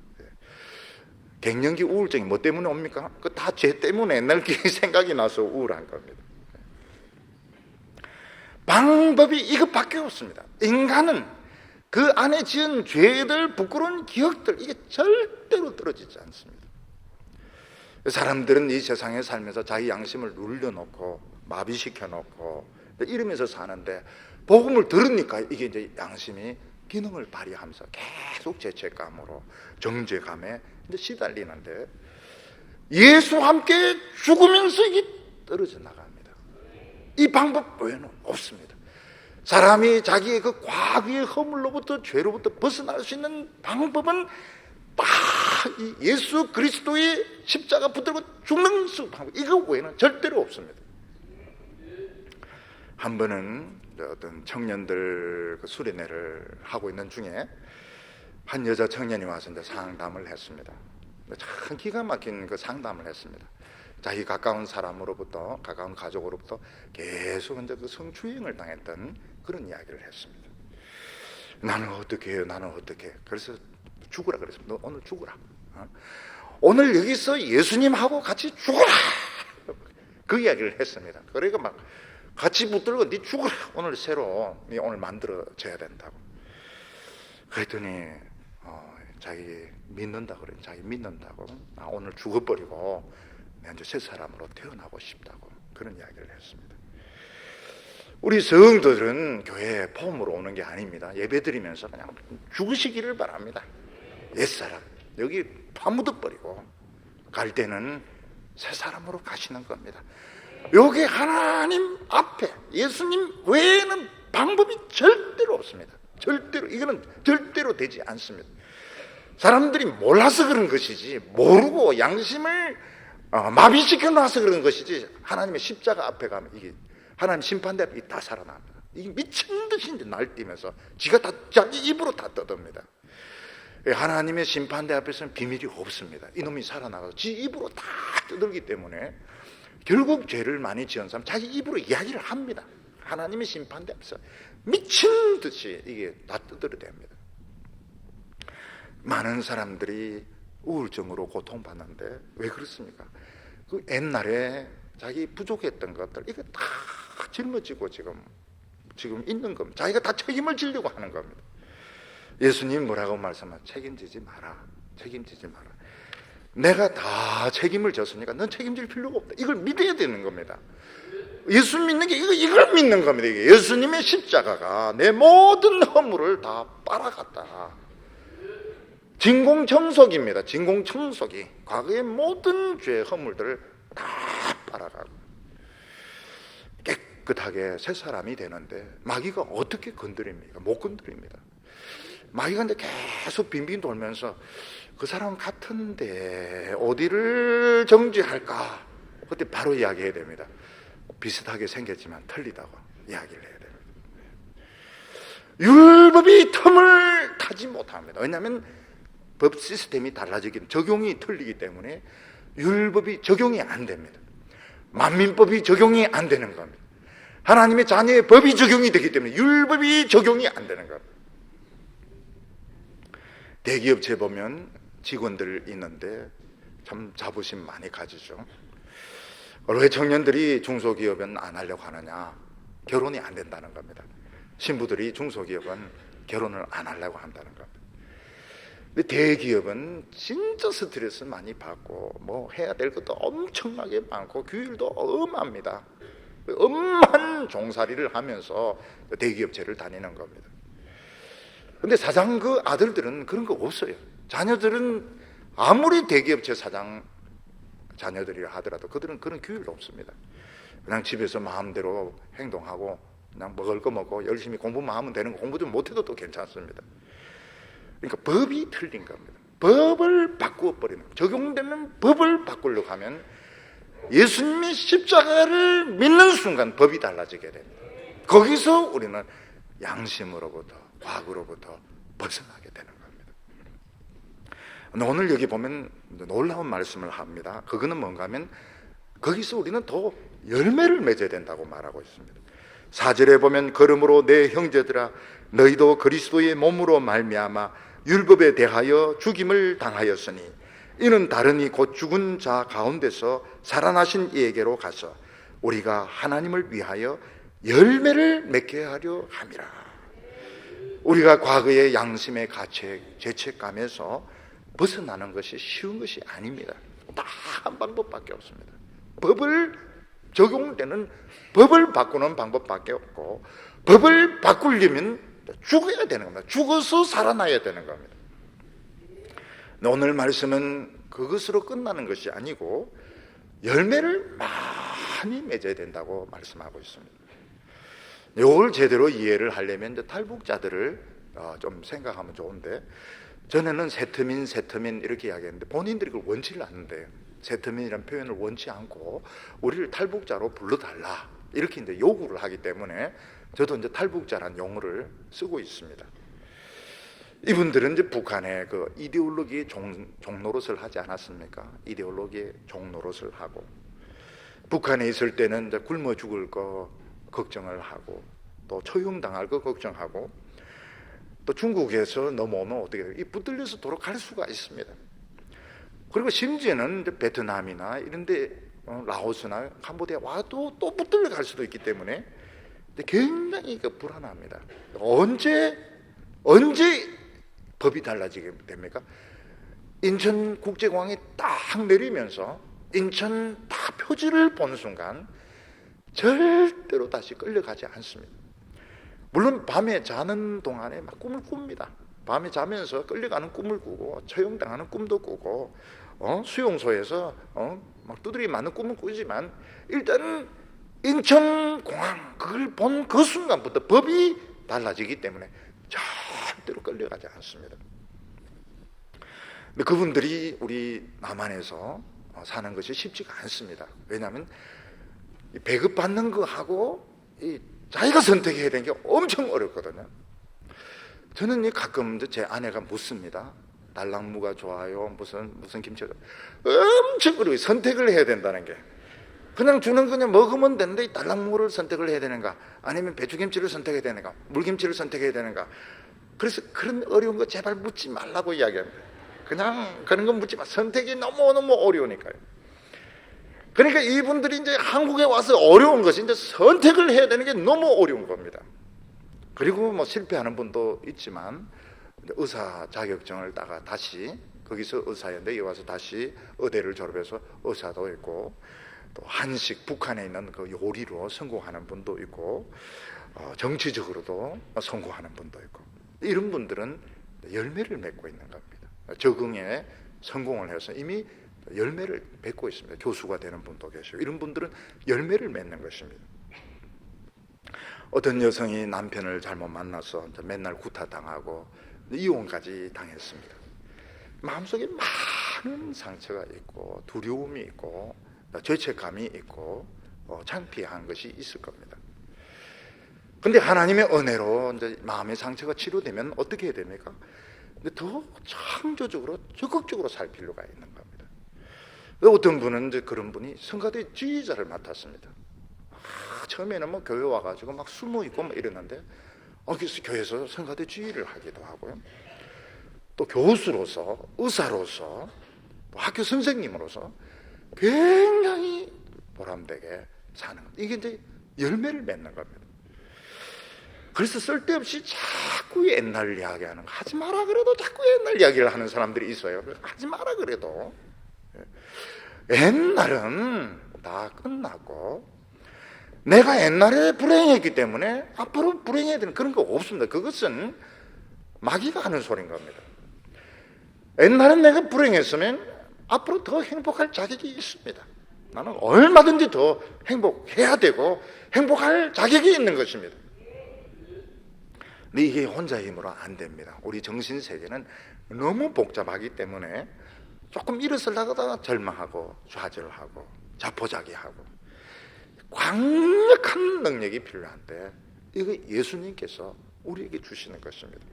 갱년기 우울증이 뭐 때문에 옵니까? 그 다 죄 때문에 옛날 게 생각이 나서 우울한 겁니다. 방법이 이것밖에 없습니다. 인간은 그 안에 지은 죄들, 부끄러운 기억들 이게 절대로 떨어지지 않습니다. 사람들은 이 세상에 살면서 자기 양심을 눌려놓고 마비시켜놓고 이러면서 사는데 복음을 들으니까 이게 이제 양심이 기능을 발휘하면서 계속 죄책감으로 정죄감에 이제 시달리는데 예수와 함께 죽으면서 이게 떨어져 나갑니다. 이 방법 외에는 없습니다. 사람이 자기의 그 과거의 허물로부터 죄로부터 벗어날 수 있는 방법은 딱 이 예수 그리스도의 십자가 붙들고 죽는 수 방법 이거 외에는 절대로 없습니다. 한 번은 어떤 청년들 그 수련회를 하고 있는 중에 한 여자 청년이 와서 이제 상담을 했습니다. 참 기가 막힌 그 상담을 했습니다. 자기 가까운 사람으로부터 가까운 가족으로부터 계속 이제 그 성추행을 당했던 그런 이야기를 했습니다. 나는 어떻게 해요? 나는 어떻게 해? 그래서 죽으라 그랬습니다. 너 오늘 죽으라. 오늘 여기서 예수님하고 같이 죽어라. 그 이야기를 했습니다. 그러니까 막 같이 붙들고 네 죽어라. 오늘 새로 네 오늘 만들어져야 된다고. 그랬더니 자기 믿는다 그래. 자기 믿는다고. 나 오늘 죽어버리고 내가 이제 새 사람으로 태어나고 싶다고 그런 이야기를 했습니다. 우리 성도들은 교회에 폼으로 오는 게 아닙니다. 예배드리면서 그냥 죽으시기를 바랍니다. 옛사람 여기 파묻어버리고 갈 때는 새 사람으로 가시는 겁니다. 여기 하나님 앞에 예수님 외에는 방법이 절대로 없습니다. 절대로 이거는 절대로 되지 않습니다. 사람들이 몰라서 그런 것이지 모르고 양심을 마비시켜 놔서 그런 것이지 하나님의 십자가 앞에 가면 이게 하나님 심판대 앞에 다 살아납니다. 이게 미친 듯이 이제 날뛰면서 지가 다 자기 입으로 다 떠듭니다. 하나님의 심판대 앞에서는 비밀이 없습니다. 이놈이 살아나가서 지 입으로 다 떠들기 때문에 결국 죄를 많이 지은 사람 자기 입으로 이야기를 합니다. 하나님의 심판대 앞에서 미친 듯이 이게 다 떠들어댑니다. 많은 사람들이 우울증으로 고통받는데 왜 그렇습니까? 그 옛날에 자기 부족했던 것들 이거 다 짊어지고 지금 있는 겁니다. 자기가 다 책임을 지려고 하는 겁니다. 예수님 뭐라고 말씀하세요? 책임지지 마라. 책임지지 마라. 내가 다 책임을 졌으니까 넌 책임질 필요가 없다. 이걸 믿어야 되는 겁니다. 예수 믿는 게 이걸 믿는 겁니다. 이게 예수님의 십자가가 내 모든 허물을 다 빨아갔다. 진공청소기입니다. 진공청소기. 과거의 모든 죄 허물들을 다 빨아가고 깨끗하게 새 사람이 되는데 마귀가 어떻게 건드립니까? 못 건드립니다. 마귀가 이제 계속 빙빙 돌면서 그 사람 같은데 어디를 정죄할까? 그때 바로 이야기해야 됩니다. 비슷하게 생겼지만 틀리다고 이야기를 해야 됩니다. 율법이 틈을 타지 못합니다. 왜냐하면 법 시스템이 달라지기, 적용이 틀리기 때문에 율법이 적용이 안 됩니다. 만민법이 적용이 안 되는 겁니다. 하나님의 자녀의 법이 적용이 되기 때문에 율법이 적용이 안 되는 겁니다. 대기업체 보면 직원들 있는데 참 자부심 많이 가지죠. 왜 청년들이 중소기업은 안 하려고 하느냐? 결혼이 안 된다는 겁니다. 신부들이 중소기업은 결혼을 안 하려고 한다는 겁니다. 근데 대기업은 진짜 스트레스 많이 받고 뭐 해야 될 것도 엄청나게 많고 규율도 엄합니다. 엄한 종살이를 하면서 대기업체를 다니는 겁니다. 근데 사장 그 아들들은 그런 거 없어요. 자녀들은 아무리 대기업체 사장 자녀들이라 하더라도 그들은 그런 규율이 없습니다. 그냥 집에서 마음대로 행동하고 그냥 먹을 거 먹고 열심히 공부만 하면 되는 거, 공부 좀 못해도 또 괜찮습니다. 그러니까 법이 틀린 겁니다. 법을 바꾸어 버리는 거예요. 적용되는 법을 바꾸려고 하면 예수님의 십자가를 믿는 순간 법이 달라지게 됩니다. 거기서 우리는 양심으로부터 과거로부터 벗어나게 되는 겁니다. 오늘 여기 보면 놀라운 말씀을 합니다. 그거는 뭔가 하면 거기서 우리는 더 열매를 맺어야 된다고 말하고 있습니다. 4절에 보면 그러므로 내 형제들아 너희도 그리스도의 몸으로 말미암아 율법에 대하여 죽임을 당하였으니 이는 다르니 곧 죽은 자 가운데서 살아나신 이에게로 가서 우리가 하나님을 위하여 열매를 맺게 하려 함이라. 우리가 과거의 양심의 가책, 죄책감에서 벗어나는 것이 쉬운 것이 아닙니다. 딱 한 방법밖에 없습니다. 법을 적용되는 법을 바꾸는 방법밖에 없고 법을 바꾸려면 죽어야 되는 겁니다. 죽어서 살아나야 되는 겁니다. 오늘 말씀은 그것으로 끝나는 것이 아니고 열매를 많이 맺어야 된다고 말씀하고 있습니다. 이걸 제대로 이해를 하려면 이제 탈북자들을 좀 생각하면 좋은데 전에는 세터민 이렇게 이야기했는데 본인들이 그걸 원치를 않는데요. 세터민이라는 표현을 원치 않고 우리를 탈북자로 불러달라 이렇게 이제 요구를 하기 때문에 저도 이제 탈북자라는 용어를 쓰고 있습니다. 이분들은 이제 북한의 그 이데올로기의 종노릇을 하지 않았습니까? 이데올로기의 종노릇을 하고 북한에 있을 때는 이제 굶어 죽을 거 걱정을 하고 또 처형당할 거 걱정하고 또 중국에서 넘어오면 어떻게 돼요? 이 붙들려서 돌아갈 수가 있습니다. 그리고 심지어는 이제 베트남이나 이런데 라오스나 캄보디아 와도 또 붙들려 갈 수도 있기 때문에 굉장히 불안합니다. 언제 법이 달라지게 됩니까? 인천국제공항에 딱 내리면서 인천 딱 표지를 본 순간 절대로 다시 끌려가지 않습니다. 물론 밤에 자는 동안에 막 꿈을 꿉니다. 밤에 자면서 끌려가는 꿈을 꾸고 처형당하는 꿈도 꾸고 수용소에서 막 두드리 맞는 꿈을 꾸지만 일단은 인천공항 그걸 본 그 순간부터 법이 달라지기 때문에 절대로 끌려가지 않습니다. 근데 그분들이 우리 남한에서 사는 것이 쉽지가 않습니다. 왜냐하면 배급받는 거하고 자기가 선택해야 되는 게 엄청 어렵거든요. 저는 가끔 제 아내가 묻습니다. 달랑무가 좋아요? 무슨 김치가 엄청 어려워요. 선택을 해야 된다는 게. 그냥 주는 그냥 먹으면 되는데 달랑무를 선택을 해야 되는가? 아니면 배추김치를 선택해야 되는가? 물김치를 선택해야 되는가? 그래서 그런 어려운 거 제발 묻지 말라고 이야기합니다. 그냥 그런 건 묻지 마. 선택이 너무너무 어려우니까요. 그러니까 이분들이 이제 한국에 와서 어려운 것이 이제 선택을 해야 되는 게 너무 어려운 겁니다. 그리고 뭐 실패하는 분도 있지만 의사 자격증을 따가 다시 거기서 의사였는데 여기 와서 다시 의대를 졸업해서 의사도 있고, 또 한식, 북한에 있는 그 요리로 성공하는 분도 있고, 정치적으로도 성공하는 분도 있고, 이런 분들은 열매를 맺고 있는 겁니다. 적응에 성공을 해서 이미 열매를 맺고 있습니다. 교수가 되는 분도 계시고, 이런 분들은 열매를 맺는 것입니다. 어떤 여성이 남편을 잘못 만나서 맨날 구타당하고 이혼까지 당했습니다. 마음속에 많은 상처가 있고 두려움이 있고 죄책감이 있고 창피한 것이 있을 겁니다. 근데 하나님의 은혜로 이제 마음의 상처가 치료되면 어떻게 해야 됩니까? 더 창조적으로 적극적으로 살 필요가 있는 겁니다. 어떤 분은 이제 그런 분이 성가대 지휘자를 맡았습니다. 처음에는 뭐 교회 와가지고 막 숨어 있고 막 이랬는데, 그래서 교회에서 성가대 지휘를 하기도 하고요. 또 교수로서, 의사로서, 학교 선생님으로서 굉장히 보람되게 사는 것. 이게 이제 열매를 맺는 겁니다. 그래서 쓸데없이 자꾸 옛날 이야기하는 거, 하지 마라 그래도 자꾸 옛날 이야기를 하는 사람들이 있어요. 하지 마라 그래도. 옛날은 다 끝났고, 내가 옛날에 불행했기 때문에 앞으로 불행해야 되는 그런 거 없습니다. 그것은 마귀가 하는 소리인 겁니다. 옛날엔 내가 불행했으면 앞으로 더 행복할 자격이 있습니다. 나는 얼마든지 더 행복해야 되고 행복할 자격이 있는 것입니다. 근데 이게 혼자의 힘으로 안 됩니다. 우리 정신세계는 너무 복잡하기 때문에 조금 일어서려다가 절망하고 좌절하고 자포자기하고, 강력한 능력이 필요한데 이거 예수님께서 우리에게 주시는 것입니다.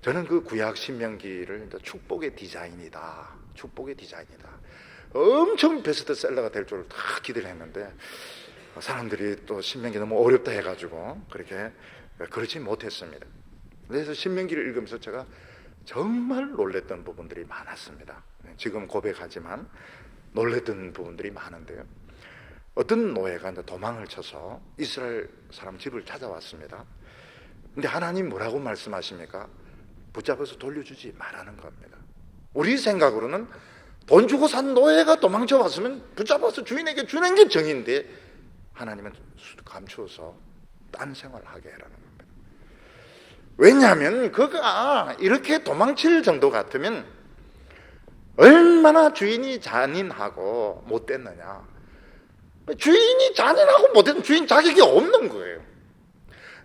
저는 그 구약 신명기를 축복의 디자인이다, 축복의 디자인이다, 엄청 베스트셀러가 될 줄 다 기대를 했는데 사람들이 또 신명기 너무 어렵다 해가지고 그렇게 그러지 못했습니다. 그래서 신명기를 읽으면서 제가 정말 놀랬던 부분들이 많았습니다. 지금 고백하지만 놀랬던 부분들이 많은데요. 어떤 노예가 도망을 쳐서 이스라엘 사람 집을 찾아왔습니다. 근데 하나님 뭐라고 말씀하십니까? 붙잡아서 돌려주지 말라는 겁니다. 우리 생각으로는 돈 주고 산 노예가 도망쳐 왔으면 붙잡아서 주인에게 주는 게 정인데, 하나님은 감추어서 딴 생활하게 해라는 겁니다. 왜냐하면 그가 이렇게 도망칠 정도 같으면 얼마나 주인이 잔인하고 못됐느냐. 주인이 잔인하고 못된 주인 자격이 없는 거예요.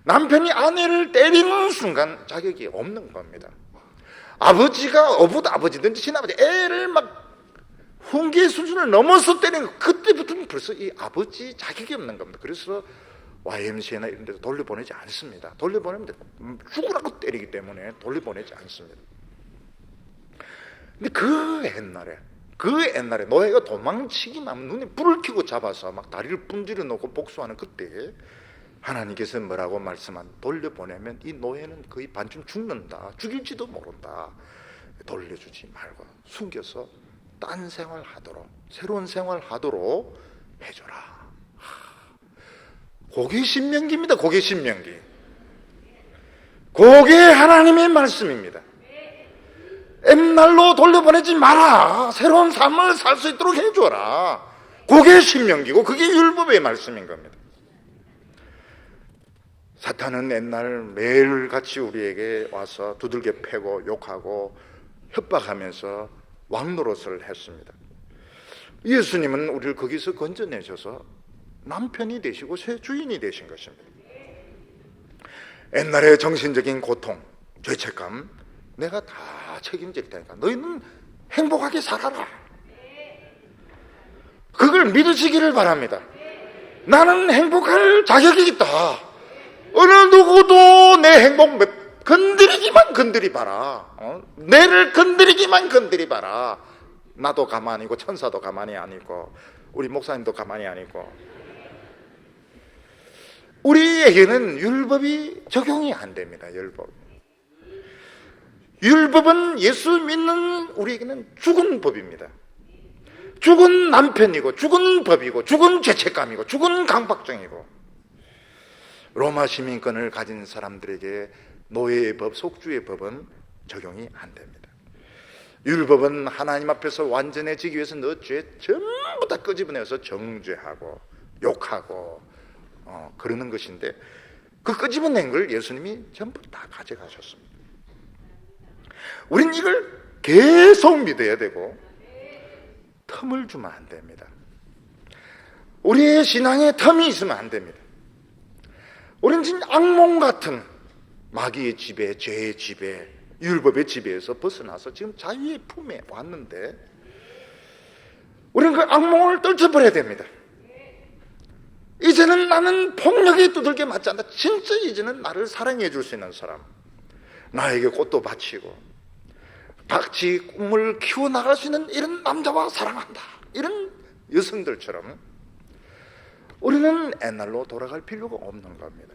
남편이 아내를 때리는 순간 자격이 없는 겁니다. 아버지가 어부 아버지든지 친아버지 애를 막 훈계 수준을 넘어서 때리는 거, 그때부터는 벌써 이 아버지 자격이 없는 겁니다. 그래서 YMCA나 이런 데서 돌려보내지 않습니다. 돌려보내면 죽으라고 때리기 때문에 돌려보내지 않습니다. 근데 그 옛날에 노예가 도망치기만 하면 눈에 불을 켜고 잡아서 막 다리를 분질러 놓고 복수하는 그때 하나님께서 뭐라고 말씀한, 돌려보내면 이 노예는 거의 반쯤 죽는다, 죽일지도 모른다, 돌려주지 말고 숨겨서 딴 생활하도록, 새로운 생활하도록 해줘라. 그게 신명기입니다. 그게 신명기. 그게 하나님의 말씀입니다. 옛날로 돌려보내지 마라. 새로운 삶을 살 수 있도록 해줘라. 그게 신명기고 그게 율법의 말씀인 겁니다. 사탄은 옛날 매일같이 우리에게 와서 두들겨 패고 욕하고 협박하면서 왕노릇을 했습니다. 예수님은 우리를 거기서 건져내셔서 남편이 되시고 새 주인이 되신 것입니다. 옛날의 정신적인 고통, 죄책감 내가 다 책임질 테니까 너희는 행복하게 살아라. 그걸 믿으시기를 바랍니다. 나는 행복할 자격이 있다. 어느 누구도 내 행복 건드리기만 건드리봐라. 내를 건드리기만 건드리봐라. 나도 가만히 있고 천사도 가만히 안 있고 우리 목사님도 가만히 안 있고, 우리에게는 율법이 적용이 안 됩니다. 율법은 예수 믿는 우리에게는 죽은 법입니다. 죽은 남편이고 죽은 법이고 죽은 죄책감이고 죽은 강박증이고, 로마 시민권을 가진 사람들에게 노예의 법, 속주의 법은 적용이 안 됩니다. 율법은 하나님 앞에서 완전해지기 위해서 너 죄 전부 다 끄집어내서 정죄하고 욕하고 그러는 것인데, 그 끄집어낸 걸 예수님이 전부 다 가져가셨습니다. 우린 이걸 계속 믿어야 되고 틈을 주면 안 됩니다. 우리의 신앙에 틈이 있으면 안 됩니다. 우리는 진짜 악몽 같은 마귀의 지배, 죄의 지배, 율법의 지배에서 벗어나서 지금 자유의 품에 왔는데, 우리는 그 악몽을 떨쳐버려야 됩니다. 이제는 나는 폭력에 두들겨 맞지 않는다. 진짜 이제는 나를 사랑해 줄 수 있는 사람, 나에게 꽃도 바치고 같이 꿈을 키워나갈 수 있는 이런 남자와 사랑한다, 이런 여성들처럼 우리는 옛날로 돌아갈 필요가 없는 겁니다.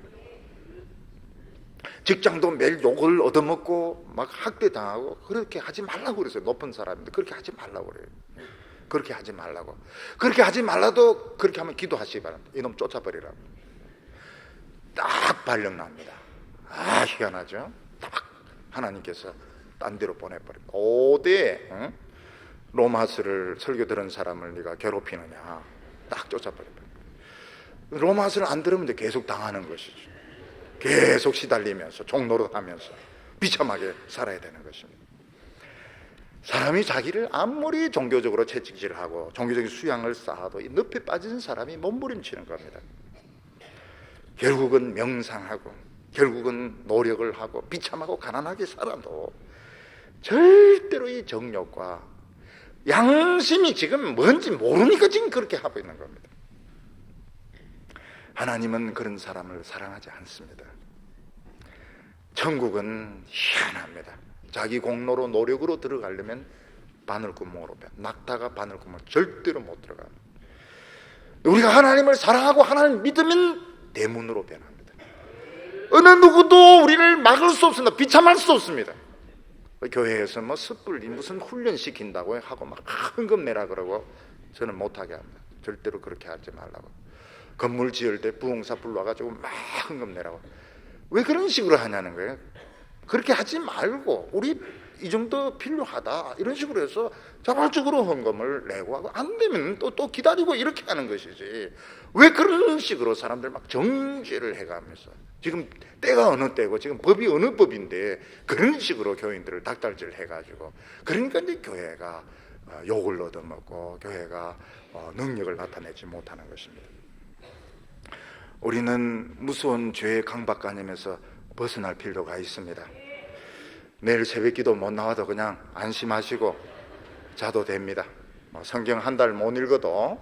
직장도 매일 욕을 얻어먹고 막 학대당하고 그렇게 하지 말라고 그랬어요. 높은 사람인데 그렇게 하지 말라고 그래요. 그렇게 하지 말라고. 그렇게 하지 말라도 그렇게 하면 기도하시기 바랍니다. 이놈 쫓아버리라고. 딱 발령납니다. 아, 희한하죠? 딱 하나님께서 딴 데로 보내버립니다. 어디에 로마스를 설교 들은 사람을 네가 괴롭히느냐, 딱 쫓아버립니다. 로마스를 안 들으면 계속 당하는 것이죠. 계속 시달리면서 종노릇하면서 비참하게 살아야 되는 것입니다. 사람이 자기를 아무리 종교적으로 채찍질하고 종교적인 수양을 쌓아도 이 늪에 빠진 사람이 몸부림치는 겁니다. 결국은 명상하고 결국은 노력을 하고 비참하고 가난하게 살아도 절대로 이 정욕과 양심이 지금 뭔지 모르니까 지금 그렇게 하고 있는 겁니다. 하나님은 그런 사람을 사랑하지 않습니다. 천국은 희한합니다. 자기 공로로 노력으로 들어가려면 바늘구멍으로 낙타가 바늘구멍을 절대로 못 들어갑니다. 우리가 하나님을 사랑하고 하나님을 믿으면 대문으로 변합니다. 어느 누구도 우리를 막을 수 없습니다. 비참할 수 없습니다. 교회에서 뭐 섣불리 무슨 훈련시킨다고 하고 막 헌금 내라 그러고 저는 못하게 합니다. 절대로 그렇게 하지 말라고. 건물 지을 때 부흥사 불러가지고 막 헌금 내라고. 왜 그런 식으로 하냐는 거예요. 그렇게 하지 말고 우리 이 정도 필요하다 이런 식으로 해서 자발적으로 헌금을 내고 하고, 안 되면 또 기다리고 이렇게 하는 것이지, 왜 그런 식으로 사람들 막 정죄를 해가면서, 지금 때가 어느 때고 지금 법이 어느 법인데 그런 식으로 교인들을 닥달질 해가지고, 그러니까 이제 교회가 욕을 얻어먹고 교회가 능력을 나타내지 못하는 것입니다. 우리는 무서운 죄의 강박관념에서 벗어날 필요가 있습니다. 내일 새벽기도 못 나와도 그냥 안심하시고 자도 됩니다. 성경 한 달 못 읽어도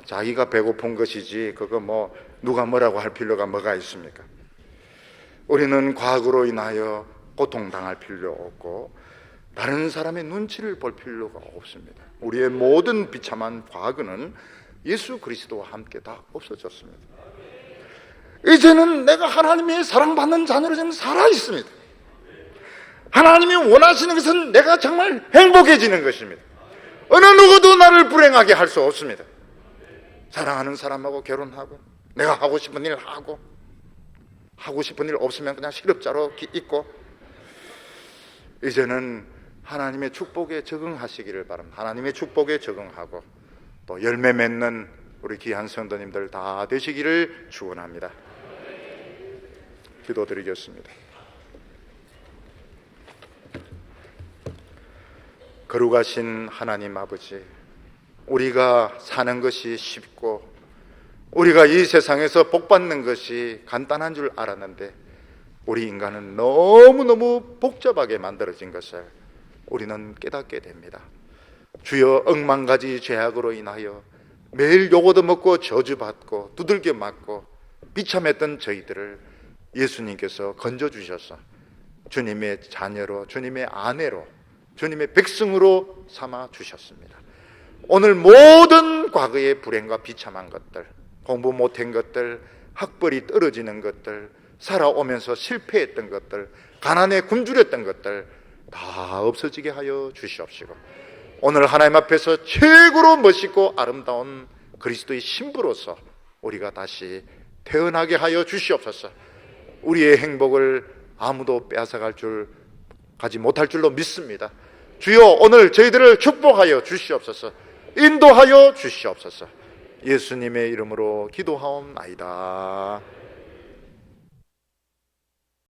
자기가 배고픈 것이지 그거 뭐 누가 뭐라고 할 필요가 뭐가 있습니까? 우리는 과거로 인하여 고통당할 필요 없고 다른 사람의 눈치를 볼 필요가 없습니다. 우리의 모든 비참한 과거는 예수 그리스도와 함께 다 없어졌습니다. 이제는 내가 하나님의 사랑받는 자녀로 지금 살아있습니다. 하나님이 원하시는 것은 내가 정말 행복해지는 것입니다. 어느 누구도 나를 불행하게 할 수 없습니다. 사랑하는 사람하고 결혼하고 내가 하고 싶은 일 하고, 하고 싶은 일 없으면 그냥 실업자로 있고, 이제는 하나님의 축복에 적응하시기를 바랍니다. 하나님의 축복에 적응하고 또 열매 맺는 우리 귀한 성도님들 다 되시기를 축원합니다. 기도드리겠습니다. 거룩하신 하나님 아버지, 우리가 사는 것이 쉽고 우리가 이 세상에서 복받는 것이 간단한 줄 알았는데 우리 인간은 너무너무 복잡하게 만들어진 것을 우리는 깨닫게 됩니다. 주여, 억만 가지 죄악으로 인하여 매일 욕 얻어먹고 저주받고 두들겨 맞고 비참했던 저희들을 예수님께서 건져주셔서 주님의 자녀로, 주님의 아내로, 주님의 백성으로 삼아 주셨습니다. 오늘 모든 과거의 불행과 비참한 것들, 공부 못한 것들, 학벌이 떨어지는 것들, 살아오면서 실패했던 것들, 가난에 굶주렸던 것들, 다 없어지게 하여 주시옵시고, 오늘 하나님 앞에서 최고로 멋있고 아름다운 그리스도의 신부로서 우리가 다시 태어나게 하여 주시옵소서. 우리의 행복을 아무도 가지 못할 줄로 믿습니다. 주여, 오늘 저희들을 축복하여 주시옵소서. 인도하여 주시옵소서. 예수님의 이름으로 기도하옵나이다.